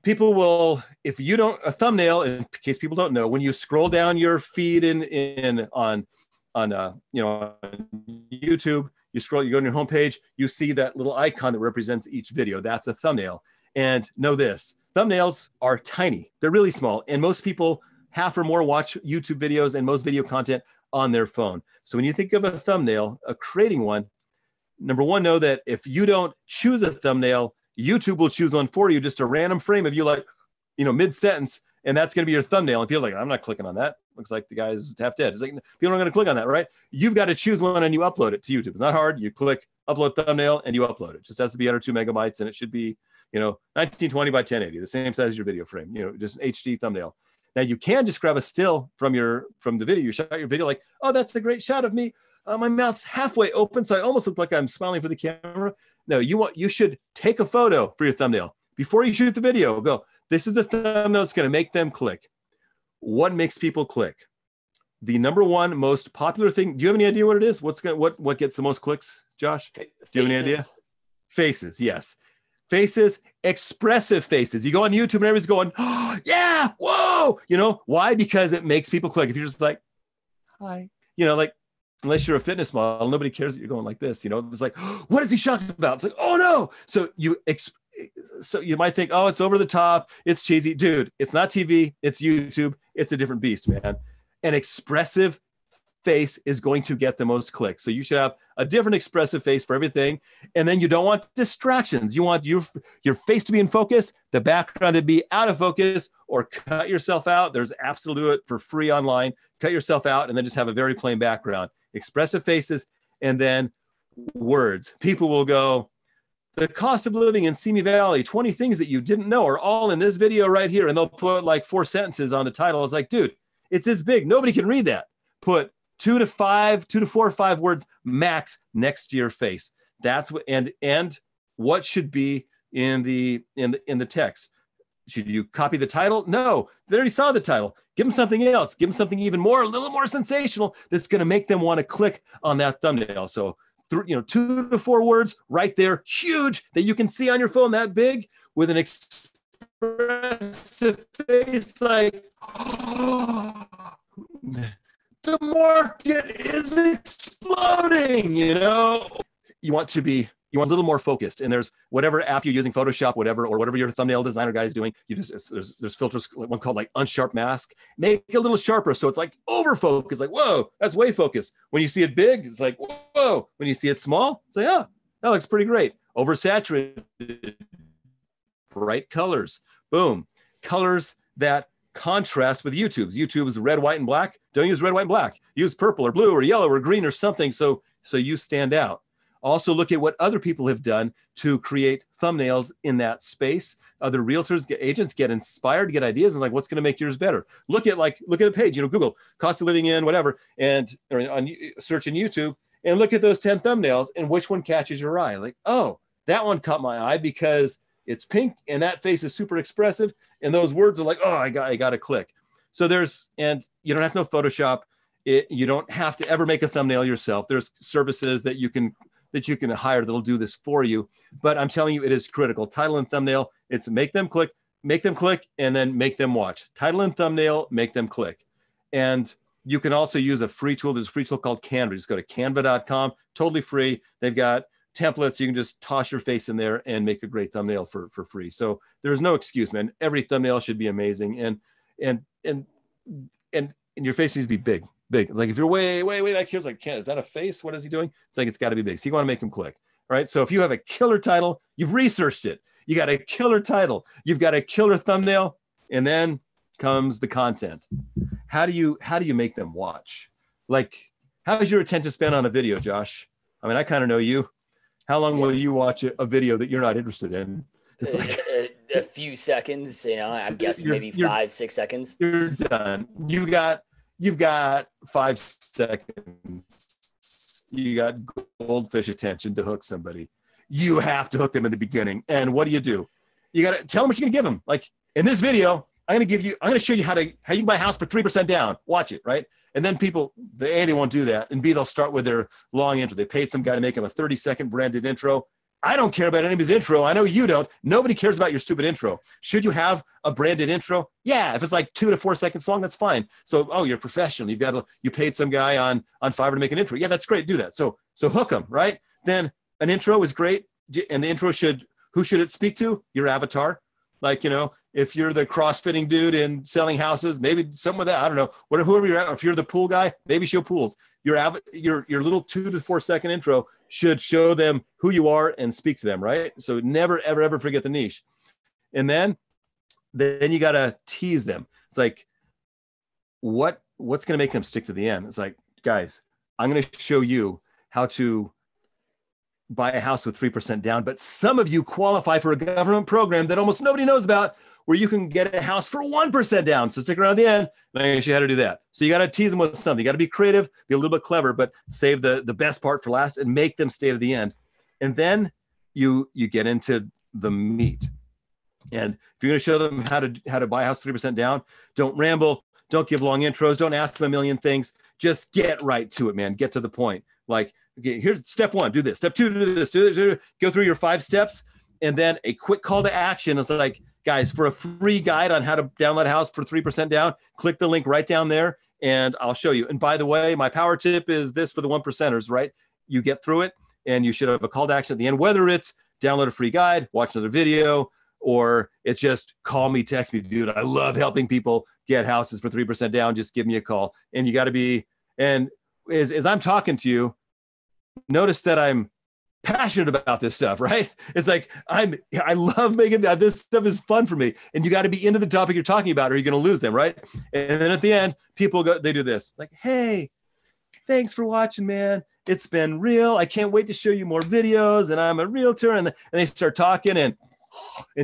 People will, if you don't, a thumbnail, in case people don't know, when you scroll down your feed on YouTube, you go on your homepage, you see that little icon that represents each video. That's a thumbnail. And know this, thumbnails are tiny. They're really small. And most people, half or more, watch YouTube videos and most video content on their phone. So when you think of a thumbnail, creating one, number one, know that if you don't choose a thumbnail, YouTube will choose one for you, just a random frame of you, like, you know, mid-sentence, and that's going to be your thumbnail. And people are like, I'm not clicking on that. Looks like the guy's half dead. It's like, people aren't going to click on that, right? You've got to choose one and you upload it to YouTube. It's not hard. You click upload thumbnail and you upload it. It just has to be under 2 megabytes, and it should be, you know, 1920 by 1080, the same size as your video frame, you know, just an HD thumbnail. Now you can just grab a still from the video. You shot your video like, oh, that's a great shot of me. My mouth's halfway open, so I almost look like I'm smiling for the camera. No, you should take a photo for your thumbnail before you shoot the video. Go, this is the thumbnail that's going to make them click. What makes people click? The number one most popular thing. Do you have any idea what it is? What gets the most clicks, Josh? Do you have any idea? Faces, yes. Faces, expressive faces. You go on YouTube and everybody's going, oh, yeah, whoa. You know, why? Because it makes people click. If you're just like, hi, you know, like, unless you're a fitness model, nobody cares that you're going like this. You know, it's like, oh, what is he shocked about? It's like, oh no. So you might think, oh, it's over the top. It's cheesy. Dude, it's not TV. It's YouTube. It's a different beast, man. An expressive face is going to get the most clicks. So you should have a different expressive face for everything. And then you don't want distractions. You want your face to be in focus, the background to be out of focus, or cut yourself out. There's apps that'll do it for free online. Cut yourself out and then just have a very plain background. Expressive faces, and then words. People will go, the cost of living in Simi Valley, 20 things that you didn't know are all in this video right here. And they'll put like 4 sentences on the title. It's like, dude, it's this big. Nobody can read that. Put 2 to 4 or 5 words max next to your face. That's what, and what should be in the text. Should you copy the title? No, they already saw the title. Give them something else. Give them something even more, a little more sensational that's going to make them want to click on that thumbnail. So, 2 to 4 words right there, huge, that you can see on your phone that big, with an expressive face like, oh, the market is exploding, you know? You want a little more focused, and there's whatever app you're using, Photoshop, whatever your thumbnail designer guy is doing. There's filters, one called like unsharp mask. Make it a little sharper, so it's like over focus. Like, whoa, that's way focused. When you see it big, it's like, whoa. When you see it small, it's like, oh, that looks pretty great. Oversaturated, bright colors, boom, colors that contrast with YouTube's red, white, and black. Don't use red, white, and black. Use purple or blue or yellow or green or something, so you stand out. Also look at what other people have done to create thumbnails in that space. Other realtors, agents get inspired, get ideas, and like, what's going to make yours better? Look at a page, Google cost of living in whatever, or on search in YouTube, and look at those 10 thumbnails and which one catches your eye. Like, oh, that one caught my eye because it's pink and that face is super expressive, and those words are like, oh, I got to click. So and you don't have to know Photoshop. You don't have to ever make a thumbnail yourself. There's services that you can hire that'll do this for you. But I'm telling you, it is critical. Title and thumbnail, it's make them click, and then make them watch. Title and thumbnail, make them click. And you can also use a free tool. There's a free tool called Canva. Just go to canva.com, totally free. They've got templates. You can just toss your face in there and make a great thumbnail for free. So there's no excuse, man. Every thumbnail should be amazing. And your face needs to be big. Like if you're way back here, it's like, is that a face? What is he doing? It's like, it's got to be big. So you want to make him click. All right. So if you have a killer title, you've researched it. You got a killer title. You've got a killer thumbnail. And then comes the content. How do you make them watch? Like, how's your attention span on a video, Josh? I mean, I kind of know you. How long will you watch a video that you're not interested in? It's like a few seconds, I'm guessing maybe 5-6 seconds. You're done. You've got 5 seconds. You got goldfish attention to hook somebody. You have to hook them in the beginning. And what do? You got to tell them what you're going to give them. Like in this video, I'm going to show you how you can buy a house for 3% down. Watch it, right? And then people, they won't do that. And B, they'll start with their long intro. They paid some guy to make them a 30-second branded intro. I don't care about anybody's intro. I know you don't. Nobody cares about your stupid intro. Should you have a branded intro? Yeah, if it's like 2 to 4 seconds long, that's fine. So, you're professional. You paid some guy on Fiverr to make an intro. Yeah, that's great. Do that. So hook them, right? Then an intro is great. And the intro who should it speak to? Your avatar. Like, if you're the crossfitting dude and selling houses, maybe some of that, I don't know, whoever you're at, if you're the pool guy, maybe show pools. Your little 2 to 4 second intro should show them who you are and speak to them, right? So never, ever, ever forget the niche. And then you got to tease them. It's like, what's going to make them stick to the end? It's like, guys, I'm going to show you how to buy a house with 3% down, but some of you qualify for a government program that almost nobody knows about, where you can get a house for 1% down. So stick around to the end, and I'm going to show you how to do that. So you got to tease them with something. You got to be creative, be a little bit clever, but save the best part for last and make them stay to the end. And then you get into the meat. And if you're going to show them how to buy a house 3% down, don't ramble, don't give long intros, don't ask them a million things. Just get right to it, man. Get to the point. Like, okay, here's step 1, do this. Step 2, do this. Go through your 5 steps, and then a quick call to action. It's like, guys, for a free guide on how to download a house for 3% down, click the link right down there, and I'll show you. And by the way, my power tip is this for the 1%ers, right? You get through it, and you should have a call to action at the end, whether it's download a free guide, watch another video, or it's just call me, text me, dude. I love helping people get houses for 3% down. Just give me a call. And you got to be, and as I'm talking to you, notice that I'm passionate about this stuff, right? It's like, I love making that. This stuff is fun for me. And you got to be into the topic you're talking about, or you're going to lose them, right? And then at the end, people they do this, like, hey, thanks for watching, man. It's been real. I can't wait to show you more videos. And I'm a realtor. And they start talking, and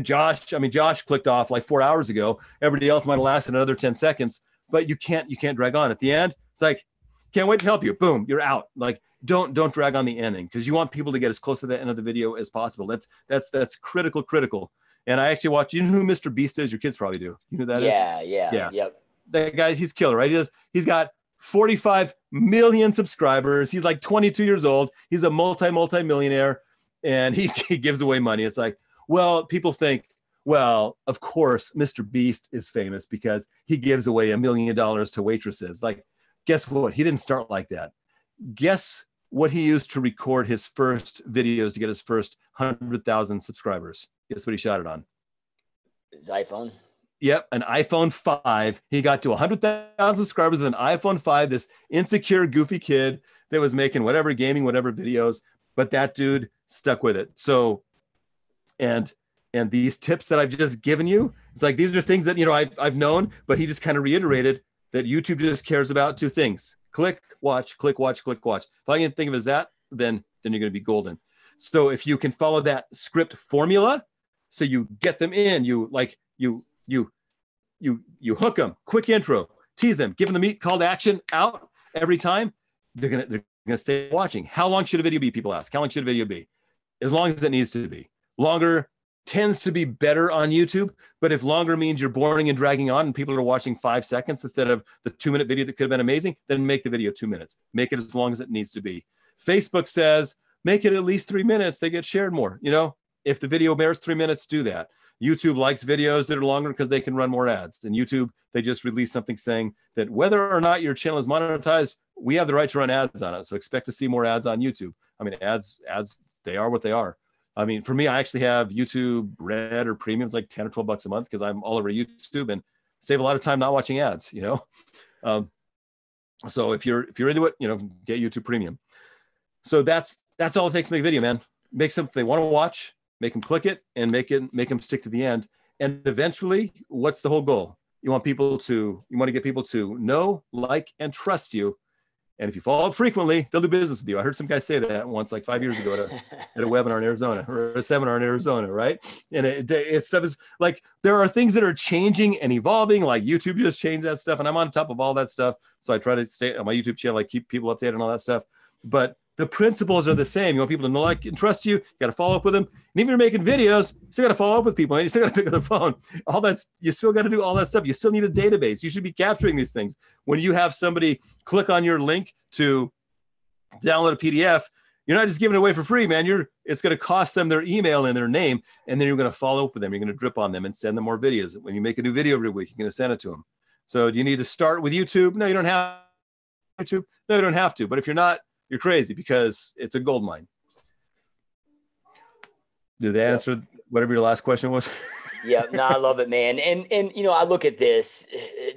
Josh clicked off like 4 hours ago. Everybody else might have lasted another 10 seconds, but you can't drag on. At the end, it's like, can't wait to help you. Boom, you're out. Like, don't drag on the ending, because you want people to get as close to the end of the video as possible. That's critical. And I actually watched, you know who Mr. Beast is? Your kids probably do. You know who that is? Yeah. Yep. That guy, he's killer, right? He's got 45 million subscribers. He's like 22 years old. He's a multi-millionaire, and he gives away money. It's like, well, people think, well, of course, Mr. Beast is famous because he gives away $1 million to waitresses. Like, guess what? He didn't start like that. Guess what he used to record his first videos to get his first 100,000 subscribers? Guess what he shot it on? His iPhone. Yep, an iPhone 5. He got to 100,000 subscribers with an iPhone 5, this insecure, goofy kid that was making whatever gaming, whatever videos, but that dude stuck with it. So, and these tips that I've just given you, it's like, these are things that, I've known, but he just kind of reiterated that YouTube just cares about 2 things. Click, watch, click, watch, click, watch. If I can think of it as that, then you're going to be golden. So if you can follow that script formula, so you get them in, you hook them, quick intro, tease them, give them the meat, call to action, out every time, they're gonna stay watching. How long should a video be? People ask. How long should a video be? As long as it needs to be. Longer, tends to be better on YouTube. But if longer means you're boring and dragging on and people are watching 5 seconds instead of the 2-minute video that could have been amazing, then make the video 2 minutes. Make it as long as it needs to be. Facebook says, make it at least 3 minutes. They get shared more. You know, if the video merits 3 minutes, do that. YouTube likes videos that are longer because they can run more ads. And YouTube, they just released something saying that whether or not your channel is monetized, we have the right to run ads on it. So expect to see more ads on YouTube. I mean, ads, they are what they are. I mean, for me, I actually have YouTube Red or Premium. It's like 10 or 12 bucks a month because I'm all over YouTube and save a lot of time not watching ads, you know? So if you're into it, you know, get YouTube Premium. So that's all it takes to make a video, man. Make something they want to watch, make them click it, and make them stick to the end. And eventually, what's the whole goal? You want to get people to know, like, and trust you. And if you follow up frequently, they'll do business with you. I heard some guy say that once, like 5 years ago at a webinar in Arizona or a seminar in Arizona, right? And it stuff is like, there are things that are changing and evolving, like YouTube just changed that stuff. And I'm on top of all that stuff. So I try to stay on my YouTube channel, like keep people updated on all that stuff. But the principles are the same. You want people to know, like, and trust you. You got to follow up with them. And even if you're making videos, you still got to follow up with people. And you still got to pick up the phone. You still got to do all that stuff. You still need a database. You should be capturing these things. When you have somebody click on your link to download a PDF, you're not just giving it away for free, man. It's going to cost them their email and their name. And then you're going to follow up with them. You're going to drip on them and send them more videos. When you make a new video every week, you're going to send it to them. So do you need to start with YouTube? No, you don't have YouTube. No, you don't have to. But if you're not, you're crazy because it's a gold mine. Did they answer whatever your last question was? Yeah, no, I love it, man. And you know, I look at this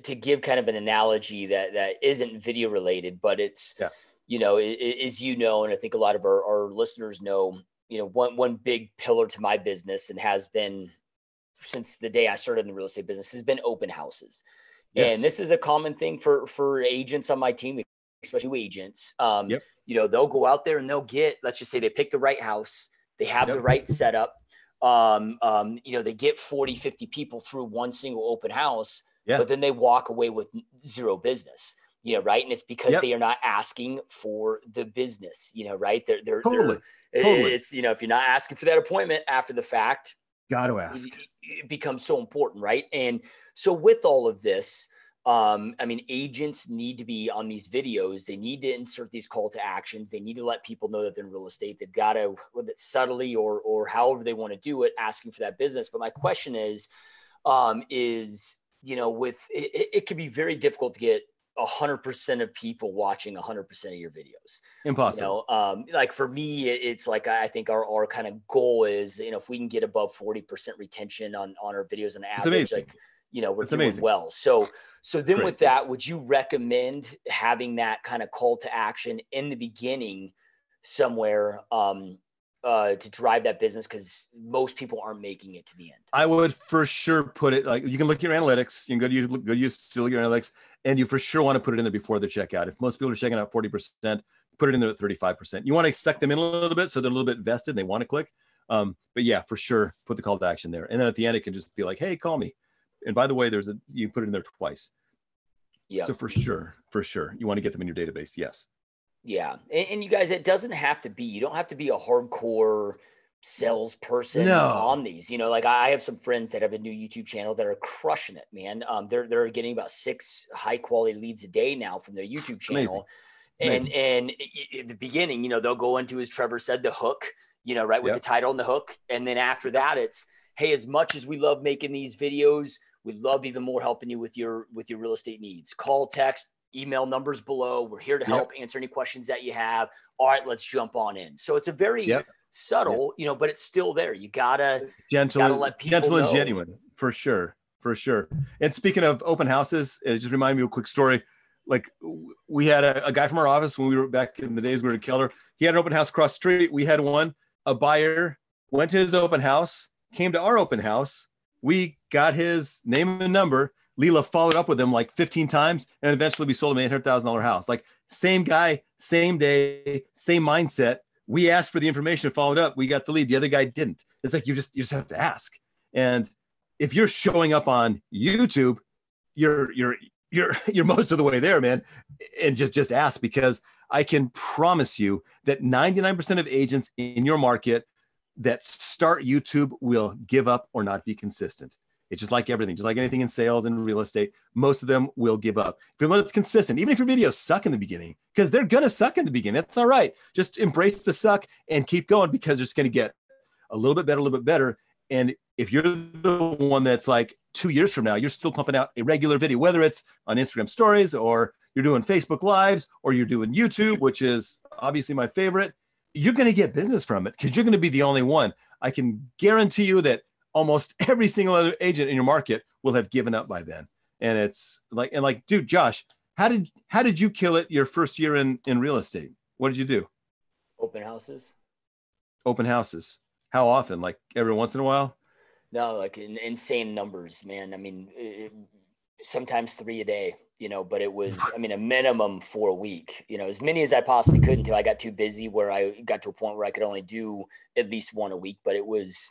to give kind of an analogy that isn't video related, but it's, you know, as you know, and I think a lot of our listeners know, you know, one big pillar to my business and has been since the day I started in the real estate business has been open houses. Yes. And this is a common thing for agents on my team, especially new agents. You know, they'll go out there and they'll get, let's just say they pick the right house. They have the right setup. You know, they get 40, 50 people through one single open house, but then they walk away with zero business, you know, right. And it's because they are not asking for the business, you know, right. Totally. It's, you know, if you're not asking for that appointment after the fact, got to ask. It becomes so important. Right. And so with all of this, I mean, agents need to be on these videos. They need to insert these call to actions. They need to let people know that they're in real estate. They've got to, whether it's subtly or however they want to do it, asking for that business. But my question is, you know, with it can be very difficult to get 100% of people watching 100% of your videos. Impossible. You know, like for me, it's like, I think our kind of goal is, you know, if we can get above 40% retention on our videos on average, like, you know, we're doing well. So then with that, would you recommend having that kind of call to action in the beginning somewhere to drive that business? Because most people aren't making it to the end. I would for sure put it, like, you can look at your analytics. You can go to use your analytics, and you for sure want to put it in there before they check out. If most people are checking out 40%, put it in there at 35%. You want to suck them in a little bit so they're a little bit vested and they want to click. But yeah, for sure, put the call to action there. And then at the end, it can just be like, hey, call me. And by the way, you put it in there twice. Yeah. So for sure, you want to get them in your database. Yes. Yeah. And you guys, it doesn't have to be, you don't have to be a hardcore salesperson on these, you know, like I have some friends that have a new YouTube channel that are crushing it, man. They're getting about 6 high quality leads a day now from their YouTube channel. And in the beginning, you know, they'll go into, as Trevor said, the hook, you know, right, with the title and the hook. And then after that, it's, hey, as much as we love making these videos, we love even more helping you with your real estate needs. Call, text, email, numbers below. We're here to help answer any questions that you have. All right, let's jump on in. So it's a very subtle, you know, but it's still there. You gotta let people know. And genuine, for sure. And speaking of open houses, it just reminded me of a quick story. Like, we had a guy from our office when we were back in the days we were in Keller. He had an open house across the street. We had one. A buyer went to his open house, came to our open house. We got his name and number. Leela followed up with him like 15 times, and eventually we sold him an $800,000 house. Like, same guy, same day, same mindset. We asked for the information, followed up. We got the lead. The other guy didn't. It's like, you just have to ask. And if you're showing up on YouTube, you're most of the way there, man. And just ask, because I can promise you that 99% of agents in your market that start YouTube will give up or not be consistent. It's just like everything, just like anything in sales and real estate, most of them will give up. If you're that's consistent, even if your videos suck in the beginning, because they're going to suck in the beginning, that's all right. Just embrace the suck and keep going, because it's going to get a little bit better. And if you're the one that's like 2 years from now, you're still pumping out a regular video, whether it's on Instagram stories or you're doing Facebook Lives or you're doing YouTube, which is obviously my favorite, you're going to get business from it because you're going to be the only one. I can guarantee you that almost every single other agent in your market will have given up by then. And it's like, dude, Josh, how did you kill it your first year in real estate? What did you do? Open houses. Open houses. How often? Like every once in a while? No, like insane numbers, man. I mean, sometimes 3 a day, but it was, I mean, a minimum 4 a week, as many as I possibly could until I got too busy where I got to a point where I could only do at least 1 a week. But it was,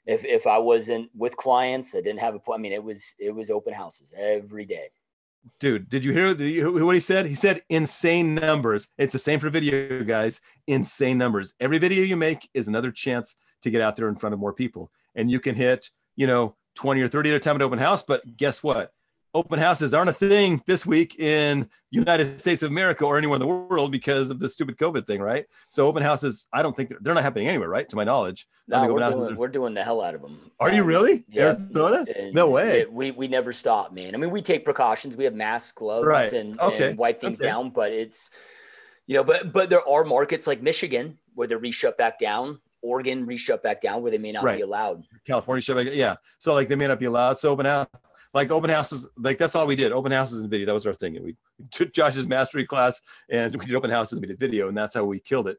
if I wasn't with clients, I didn't have a point. I mean, it was open houses every day. Dude, did you hear what he said? He said insane numbers. It's the same for video, guys. Insane numbers. Every video you make is another chance to get out there in front of more people. And you can hit, 20 or 30 at a time at open house. But guess what? Open houses aren't a thing this week in United States of America or anywhere in the world because of the stupid COVID thing, right? So open houses, I don't think they're not happening anywhere, right? To my knowledge. No, we're doing the hell out of them. Are you really? Yeah. Arizona? No way. We never stop, man. I mean, we take precautions. We have masks, gloves, right. and wipe things down. But it's, but there are markets like Michigan where they're re-shut back down. Oregon re-shut back down where they may not be allowed. California shut back. Yeah. So like they may not be allowed. So open houses, like that's all we did. Open houses and video. That was our thing. And we took Josh's mastery class and we did open houses and we did video, and that's how we killed it.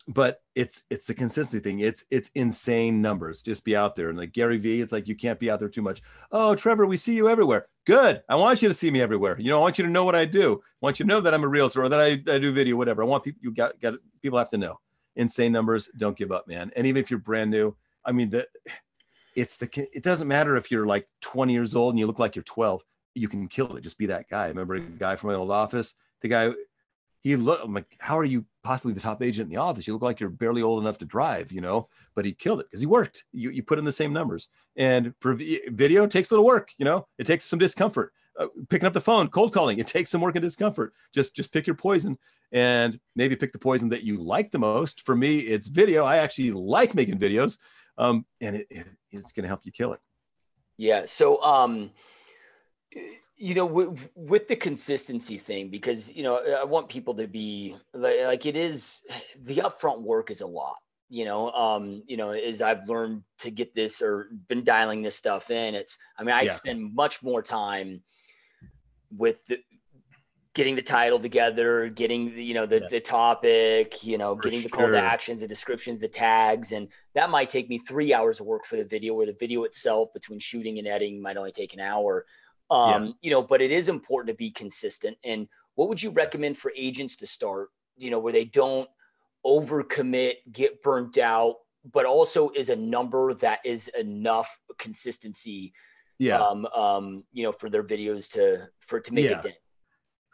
But it's the consistency thing. It's insane numbers. Just be out there. And like Gary V, it's like, you can't be out there too much. Oh, Trevor, we see you everywhere. Good. I want you to see me everywhere. I want you to know what I do. I want you to know that I'm a realtor or that I do video, whatever. I want people, people have to know. Insane numbers. Don't give up, man. And even if you're brand new, I mean, it doesn't matter if you're like 20 years old and you look like you're 12, you can kill it. Just be that guy. I remember a guy from my old office, the guy, I'm like, how are you possibly the top agent in the office? You look like you're barely old enough to drive, but he killed it because he worked. You put in the same numbers. And for video, it takes a little work, it takes some discomfort. Picking up the phone, cold calling, it takes some work and discomfort. Just pick your poison and maybe pick the poison that you like the most. For me, it's video. I actually like making videos. And it's going to help you kill it. Yeah. So, with the consistency thing, because, I want people to be like it is, the upfront work is a lot, as I've learned to get this or been dialing this stuff in, I spend much more time with getting the title together, getting the topic, getting the call to actions, the descriptions, the tags. And that might take me 3 hours of work for the video, where the video itself between shooting and editing might only take an hour. But it is important to be consistent. And what would you recommend for agents to start, where they don't overcommit, get burnt out, but also is a number that is enough consistency, for their videos to make it dent?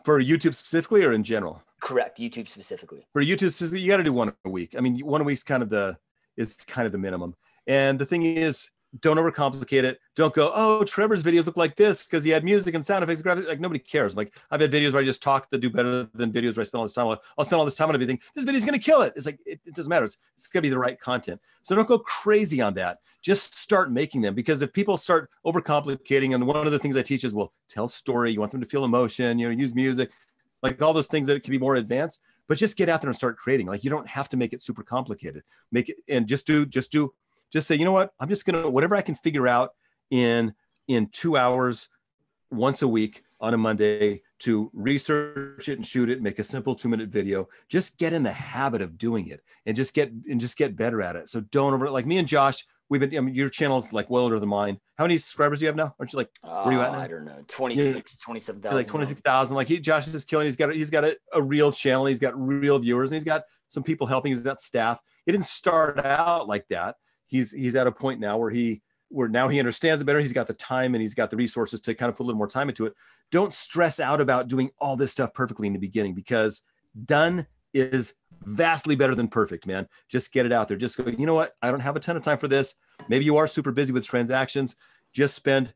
For YouTube specifically or in general? Correct. YouTube specifically. For YouTube specifically, you got to do 1 a week. I mean, 1 a week is kind of the minimum. And the thing is, don't overcomplicate it. Don't go, oh, Trevor's videos look like this because he had music and sound effects, graphics. Like nobody cares. Like I've had videos where I just talk that do better than videos where I spend all this time. I'll spend all this time on everything. This video's going to kill it. It's like, it doesn't matter. It's going to be the right content. So don't go crazy on that. Just start making them, because if people start overcomplicating, and one of the things I teach is, well, tell story. You want them to feel emotion, use music, like all those things that can be more advanced, but just get out there and start creating. Like you don't have to make it super complicated. Make it, and just say, you know what, I'm just going to, whatever I can figure out in 2 hours, once a week on a Monday, to research it and shoot it, make a simple 2-minute video. Just get in the habit of doing it and just get better at it. So don't like me and Josh, we've been, your channel's like well older than mine. How many subscribers do you have now? Aren't you like, where are you at now? I don't know. 27,000. Like 26,000. Like Josh is killing. He's got a real channel. He's got real viewers, and he's got some people helping. He's got staff. He didn't start out like that. He's at a point now where now he understands it better. He's got the time and he's got the resources to kind of put a little more time into it. Don't stress out about doing all this stuff perfectly in the beginning, because done is vastly better than perfect, man. Just get it out there. Just go, you know what? I don't have a ton of time for this. Maybe you are super busy with transactions. Just spend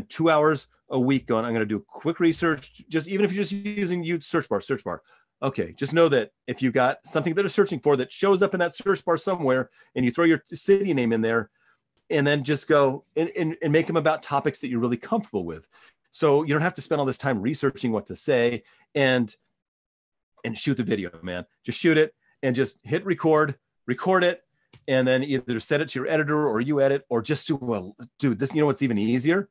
2 hours a week going, I'm going to do quick research. Just even if you're just using search bar. Okay. Just know that if you got something that is searching for that shows up in that search bar somewhere, and you throw your city name in there, and then just go and make them about topics that you're really comfortable with. So you don't have to spend all this time researching what to say and shoot the video, man. Just shoot it and just hit record it. And then either send it to your editor or you edit, or just do this. You know what's even easier?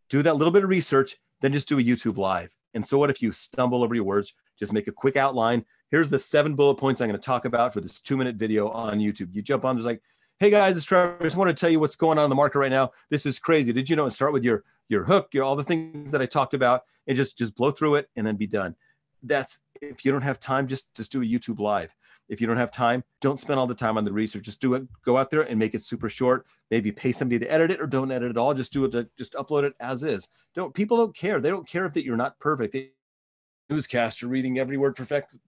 Do that little bit of research, then just do a YouTube live. And so what if you stumble over your words? Just make a quick outline. Here's the 7 bullet points I'm going to talk about for this 2-minute video on YouTube. You jump on, there's like, hey guys, it's Trevor. I just want to tell you what's going on in the market right now. This is crazy. Did you know? And start with your hook, all the things that I talked about, and just blow through it and then be done. That's, if you don't have time, just do a YouTube live. If you don't have time, don't spend all the time on the research. Just do it. Go out there and make it super short. Maybe pay somebody to edit it, or don't edit it at all. Just do it. Just upload it as is. People don't care. They don't care if that you're not perfect. Newscaster reading every word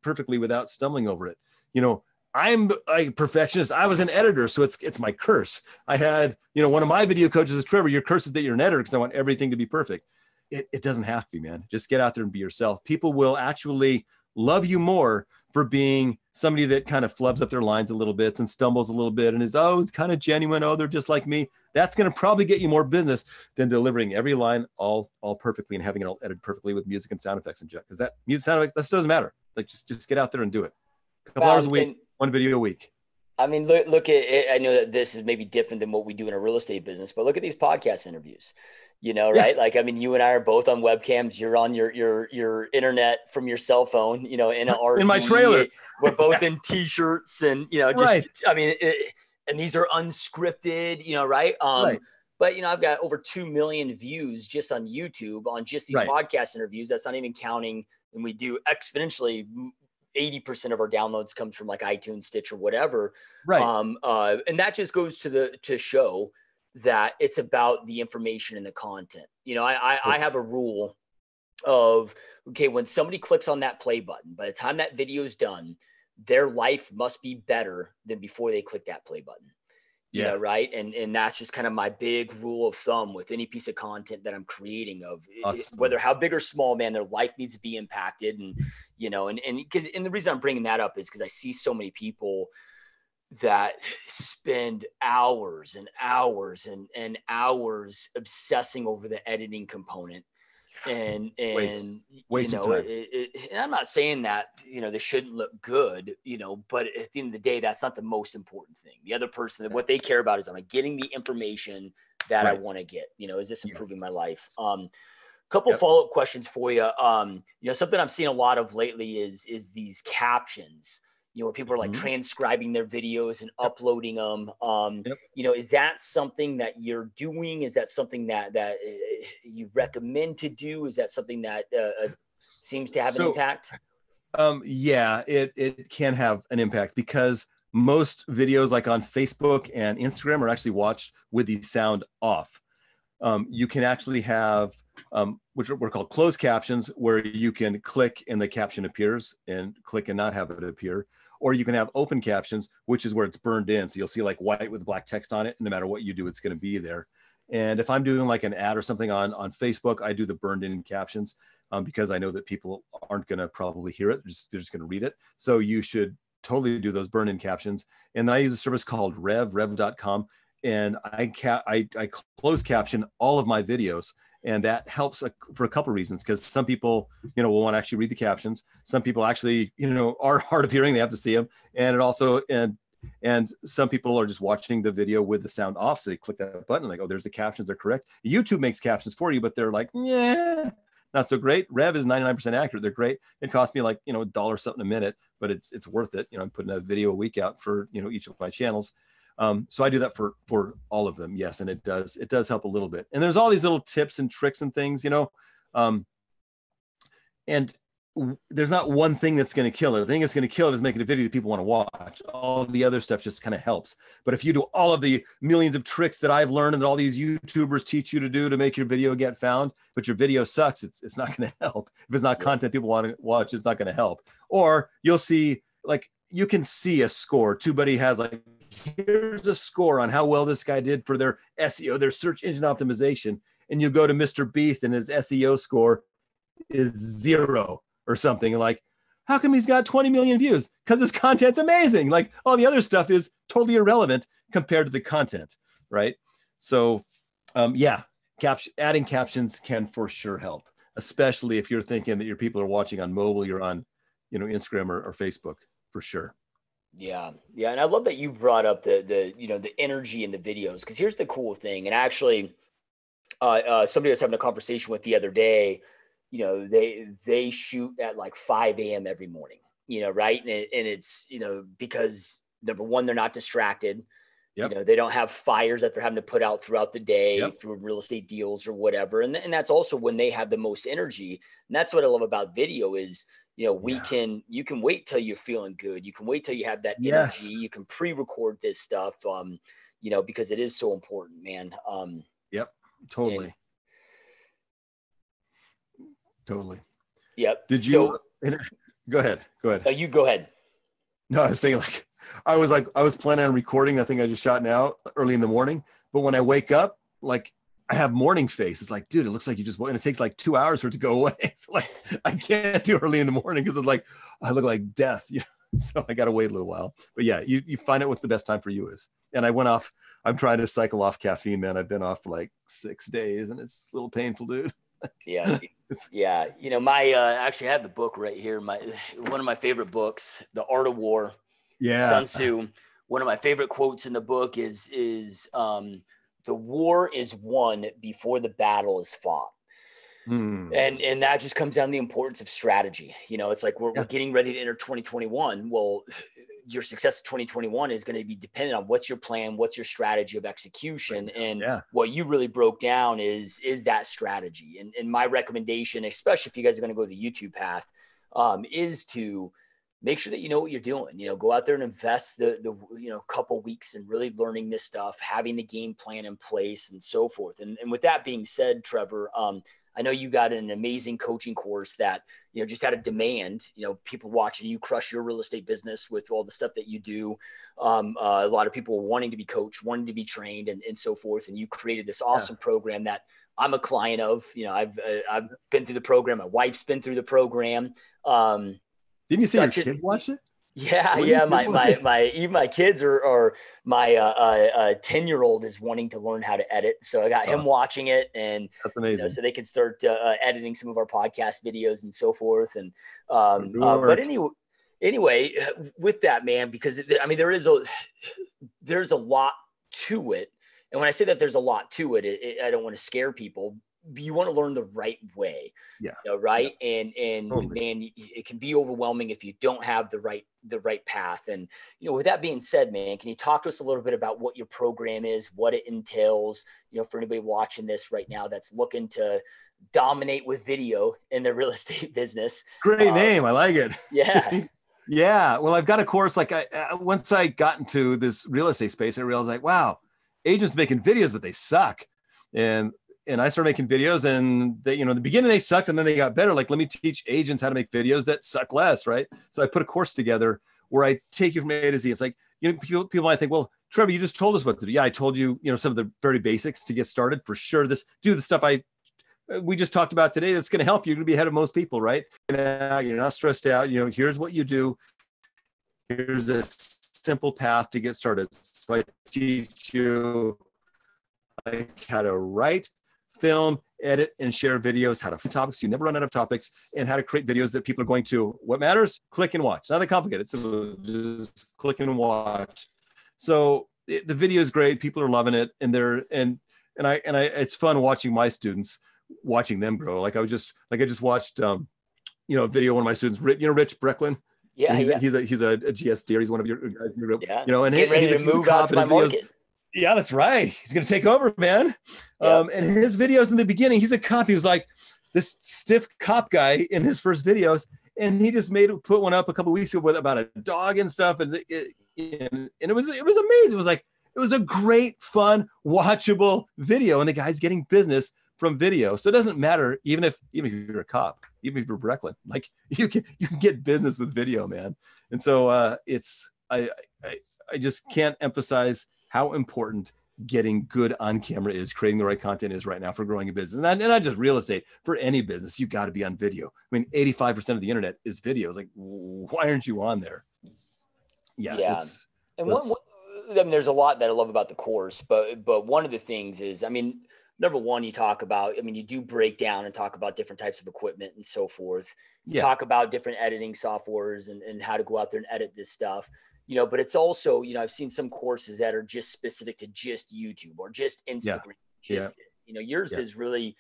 perfectly without stumbling over it. I'm a perfectionist. I was an editor, so it's my curse. I had, one of my video coaches is, Trevor, your curse is that you're an editor because I want everything to be perfect. It doesn't have to be, man. Just get out there and be yourself. People will actually love you more for being somebody that kind of flubs up their lines a little bit and stumbles a little bit and is, it's kind of genuine. They're just like me. That's going to probably get you more business than delivering every line all perfectly and having it all edited perfectly with music and sound effects and because that music sound effects, that doesn't matter. Like just get out there and do it. A couple hours a week, 1 video a week. I mean, look at it. I know that this is maybe different than what we do in a real estate business, but look at these podcast interviews. Right? Like, I mean, you and I are both on webcams. You're on your internet from your cell phone, in an RV. In my trailer. We're both in t-shirts and, right. I mean, and these are unscripted, right? Right. But, I've got over 2 million views just on YouTube on just these podcast interviews. That's not even counting. And we do exponentially 80% of our downloads comes from like iTunes, Stitch, or whatever. Right. And that just goes to show that it's about the information and the content. I have a rule of, okay, when somebody clicks on that play button, by the time that video is done, their life must be better than before they click that play button. Yeah. Right. And that's just kind of my big rule of thumb with any piece of content that I'm creating whether how big or small, man, their life needs to be impacted. And, and the reason I'm bringing that up is because I see so many people that spend hours and hours and hours obsessing over the editing component and waste of time. And I'm not saying that, they shouldn't look good, but at the end of the day, that's not the most important thing. The other person, what they care about is, am I getting the information that I want to get? Is this improving my life? Couple follow-up questions for you. Something I'm seeing a lot of lately is these captions, where people are like transcribing their videos and uploading them. Is that something that you're doing? Is that something that you recommend to do? Is that something that seems to have an impact? Yeah, it can have an impact because most videos like on Facebook and Instagram are actually watched with the sound off. You can actually have, which are called closed captions, where you can click and the caption appears, and click and not have it appear. Or you can have open captions, which is where it's burned in. So you'll see like white with black text on it. And no matter what you do, it's going to be there. And if I'm doing like an ad or something on Facebook, I do the burned in captions because I know that people aren't going to probably hear it. They're just going to read it. So you should totally do those burned in captions. And then I use a service called rev.com. And I close caption all of my videos. And that helps for a couple of reasons, because some people, will want to actually read the captions. Some people actually, are hard of hearing. They have to see them. And it also, and some people are just watching the video with the sound off. So they click that button like, oh, there's the captions. They're correct. YouTube makes captions for you, but they're like, yeah, not so great. Rev is 99% accurate. They're great. It costs me like, $1 something a minute, but it's worth it. I'm putting a video a week out for, each of my channels. So I do that for all of them. Yes. And it does help a little bit. And there's all these little tips and tricks and things, and there's not one thing that's going to kill it. The thing that's going to kill it is making a video that people want to watch. All the other stuff just kind of helps. But if you do all of the millions of tricks that I've learned and that all these YouTubers teach you to do to make your video get found, but your video sucks, it's not going to help. If it's not content people want to watch, it's not going to help. Or you'll see like you can see a score. TubeBuddy has like, here's a score on how well this guy did for their SEO, their search engine optimization. And you go to Mr. Beast and his SEO score is 0 or something. Like, how come he's got 20 million views? Because his content's amazing. Like all the other stuff is totally irrelevant compared to the content, right? So adding captions can for sure help, especially if you're thinking that your people are watching on mobile, you're on, Instagram or Facebook, for sure. Yeah. And I love that you brought up the energy in the videos, because here's the cool thing. And actually, somebody I was having a conversation with the other day, they shoot at like 5 a.m. every morning, right. And it's, because number one, they're not distracted. Yep. They don't have fires that they're having to put out throughout the day through real estate deals or whatever. And that's also when they have the most energy. And that's what I love about video is, you can wait till you're feeling good. You can wait till you have that energy. You can pre-record this stuff, because it is so important, man. Yep. Totally. Yep. Did you go ahead? You go ahead. No, I was thinking I was planning on recording that thing I just shot now early in the morning, but when I wake up, like I have morning face. It's like, dude, it looks like you just woke, and it takes like 2 hours for it to go away. It's like, I can't do early in the morning because it's like, I look like death, so I got to wait a little while. But yeah, you find out what the best time for you is. And I'm trying to cycle off caffeine, man. I've been off for like 6 days and it's a little painful, dude. Yeah. Yeah. I actually have the book right here. One of my favorite books, The Art of War. Yeah. Sun Tzu. One of my favorite quotes in the book is the war is won before the battle is fought. And that just comes down to the importance of strategy. It's like we're getting ready to enter 2021. Well, your success in 2021 is going to be dependent on what's your plan, what's your strategy of execution. And what you really broke down is that strategy. And my recommendation, especially if you guys are going to go the YouTube path, is to make sure that you know what you're doing. Go out there and invest the couple weeks in really learning this stuff, having the game plan in place and so forth. And with that being said, Trevor, I know you got an amazing coaching course that, just out of demand, people watching you crush your real estate business with all the stuff that you do. A lot of people wanting to be coached, wanting to be trained and so forth. And you created this awesome program that I'm a client of. I've been through the program. My wife's been through the program. Didn't you say your kid watched it? Yeah. My kids or my 10-year-old is wanting to learn how to edit. So I got him watching it, and that's amazing. So they can start editing some of our podcast videos and so forth. And but anyway, with that, man, because there's a lot to it. And when I say that there's a lot to it, I don't want to scare people. You want to learn the right way, right? Yeah. And totally. Man, it can be overwhelming if you don't have the right path. And, with that being said, man, can you talk to us a little bit about what your program is, what it entails, for anybody watching this right now that's looking to dominate with video in their real estate business? Great name. I like it. Yeah. Yeah. Well, I've got a course, like once I got into this real estate space, I realized like, wow, agents making videos, but they suck. And I started making videos, and they, in the beginning they sucked, and then they got better. Like, let me teach agents how to make videos that suck less, right? So I put a course together where I take you from A to Z. It's like, people might think, well, Trevor, you just told us what to do. Yeah, I told you, some of the very basics to get started for sure. Do the stuff we just talked about today. That's going to help you. You're going to be ahead of most people, right? You're not stressed out. Here's what you do. Here's a simple path to get started. So I teach you how to write, film, edit, and share videos, how to find topics so you never run out of topics, and how to create videos that people are going to, what matters? Click and watch. Not that complicated. So just click and watch. So the video is great. People are loving it. And it's fun watching my students, watching them grow. I just watched, a video of one of my students, Rich Brecklin. Yeah. He's a GSD. He's one of your guys in your group. Yeah. And he's ready to move out to my market. Yeah, that's right. He's going to take over, man. Yep. And his videos in the beginning, he's a cop. He was like this stiff cop guy in his first videos. And he just put one up a couple of weeks ago about a dog and stuff. And it was amazing. It was a great, fun, watchable video. And the guy's getting business from video. So it doesn't matter, even if you're a cop, even if you're Breckland, like you can get business with video, man. And so I just can't emphasize how important getting good on camera is, creating the right content is right now for growing a business. And not just real estate, for any business, you got to be on video. I mean, 85% of the internet is videos. Like, why aren't you on there? Yeah. I mean, there's a lot that I love about the course, but one of the things is, I mean, number one, you talk about, I mean, you do break down and talk about different types of equipment and so forth. You talk about different editing softwares and how to go out there and edit this stuff, you know, but it's also, you know, I've seen some courses that are just specific to just YouTube or just Instagram. You know, yours is really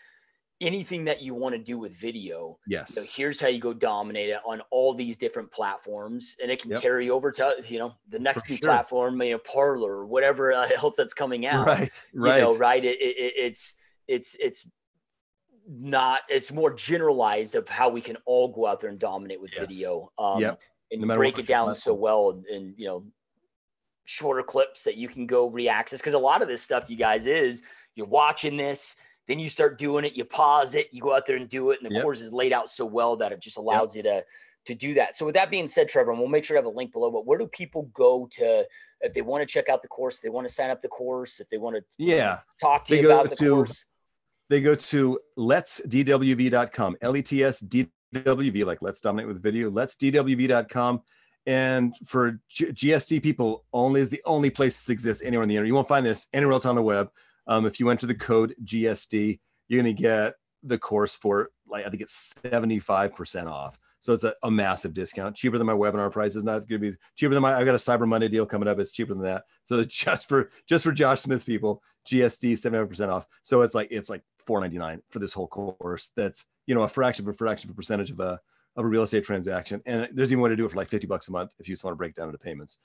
anything that you want to do with video. Yes. So here's how you go dominate it on all these different platforms, and it can carry over to, you know, the next new platform, you know, Parlor or whatever else that's coming out. Right. You know, right. It's more generalized of how we can all go out there and dominate with video. And no break it down so well and, you know, shorter clips that you can go re-access. Cause a lot of this stuff, you guys, is you're watching this, then you start doing it, you pause it, you go out there and do it. And the course is laid out so well that it just allows you to do that. So with that being said, Trevor, and we'll make sure to have a link below, but where do people go to, if they want to check out the course, if they want to sign up the course, if they want to talk to you about the course? They go to letsdwv.com, LETSDWV, like Let's Dominate with Video, letsdwv.com. And for GSD people only is the only place this exists anywhere on the internet. You won't find this anywhere else on the web. If you enter the code GSD, you're going to get the course for, like, I think it's 75% off. So it's a massive discount, cheaper than my webinar price. Is not going to be cheaper than I've got a Cyber Monday deal coming up. It's cheaper than that. So just for Josh Smith people, GSD 75% off. So it's like $4.99 for this whole course. That's, you know, a fraction of a percentage of a real estate transaction. And there's even a way to do it for like $50 a month if you just want to break down into payments.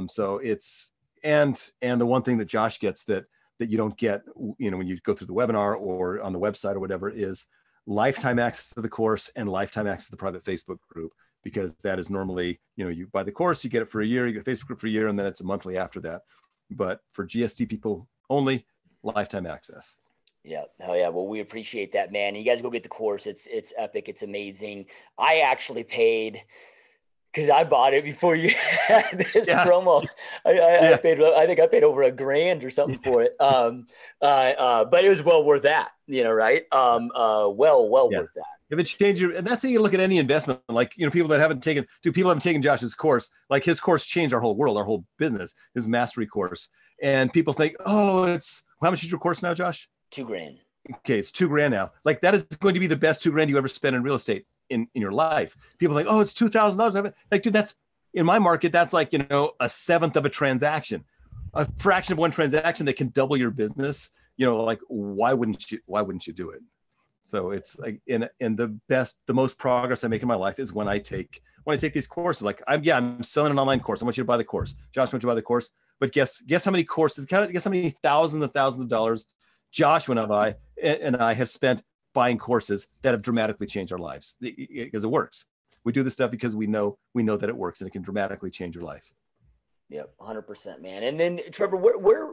So it's, and the one thing that Josh gets that you don't get, you know, when you go through the webinar or on the website or whatever, is lifetime access to the course and lifetime access to the private Facebook group, because that is normally, you know, you buy the course, you get it for a year, you get the Facebook group for a year, and then it's a monthly after that. But for GSD people only, lifetime access. Yeah. Hell yeah. Well, we appreciate that, man. You guys go get the course. It's epic. It's amazing. I actually paid, because I bought it before you had this promo. I paid, I think I paid over $1,000 or something for it. But it was well worth that, you know, right? Well worth that. If it changed your, and that's how you look at any investment. Like, you know, people haven't taken Josh's course, like his course changed our whole world, our whole business, his mastery course. And people think, oh, how much is your course now, Josh? $2,000. Okay. It's $2,000 now. Like, that is going to be the best $2,000 you ever spend in real estate in your life. People are like, oh, it's $2,000. Like, dude, that's, in my market, that's like, you know, a seventh of a transaction, a fraction of one transaction that can double your business. You know, like, why wouldn't you do it? So it's like, and the most progress I make in my life is when I take these courses. Like, I'm selling an online course. I want you to buy the course. Josh, I want you to buy the course. But guess how many courses, guess how many thousands and thousands of dollars Josh and I have spent buying courses that have dramatically changed our lives, because it works. We do this stuff because we know that it works and it can dramatically change your life. Yep. 100%, man. And then Trevor, where,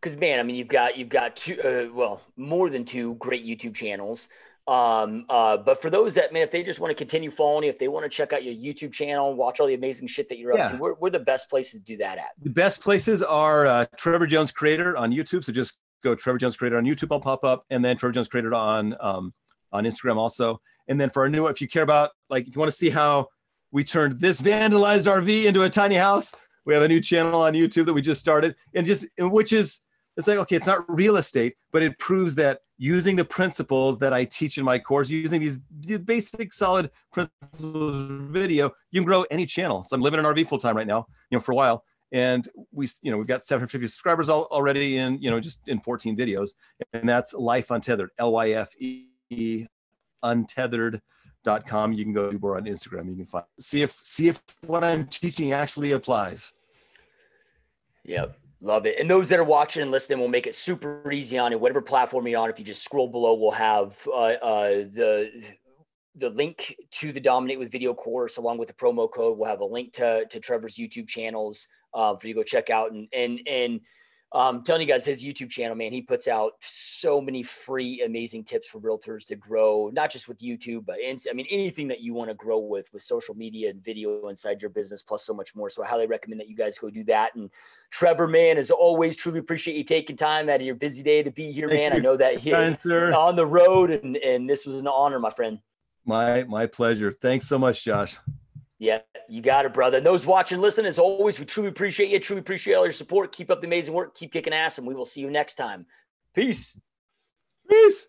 cause man, I mean, you've got two, more than two great YouTube channels. But for those that, man, if they just want to continue following you, if they want to check out your YouTube channel, watch all the amazing shit that you're up to, where the best places to do that at? The best places are Trevor Jones Creator on YouTube. So just go Trevor Jones Creator on YouTube, I'll pop up, and then Trevor Jones Creator on Instagram also. And then for our new, if you care about, like, if you want to see how we turned this vandalized RV into a tiny house, we have a new channel on YouTube that we just started, it's like, okay, it's not real estate, but it proves that using the principles that I teach in my course, using these basic solid principles of video, you can grow any channel. So I'm living in an RV full time right now, you know, for a while. And we've got 750 subscribers already in, you know, just in 14 videos. And that's Life Untethered, LYFE untethered.com. You can go to or on Instagram. You can see if what I'm teaching actually applies. Yep. Love it. And those that are watching and listening, we'll make it super easy on it. Whatever platform you're on, if you just scroll below, we'll have the link to the Dominate with Video course along with the promo code. We'll have a link to Trevor's YouTube channels for you to go check out. And Telling you guys, his YouTube channel, man, he puts out so many free, amazing tips for realtors to grow, not just with YouTube, but anything that you want to grow with social media and video inside your business, plus so much more. So I highly recommend that you guys go do that. And Trevor, man, as always, truly appreciate you taking time out of your busy day to be here, man. I know that you're on the road, and this was an honor, my friend. My pleasure. Thanks so much, Josh. Yeah, you got it, brother. And those watching, listen, as always, we truly appreciate you. Truly appreciate all your support. Keep up the amazing work. Keep kicking ass, and we will see you next time. Peace. Peace.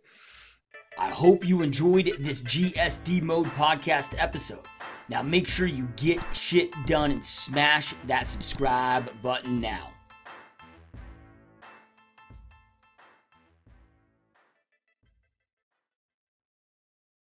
I hope you enjoyed this GSD Mode podcast episode. Now make sure you get shit done and smash that subscribe button now.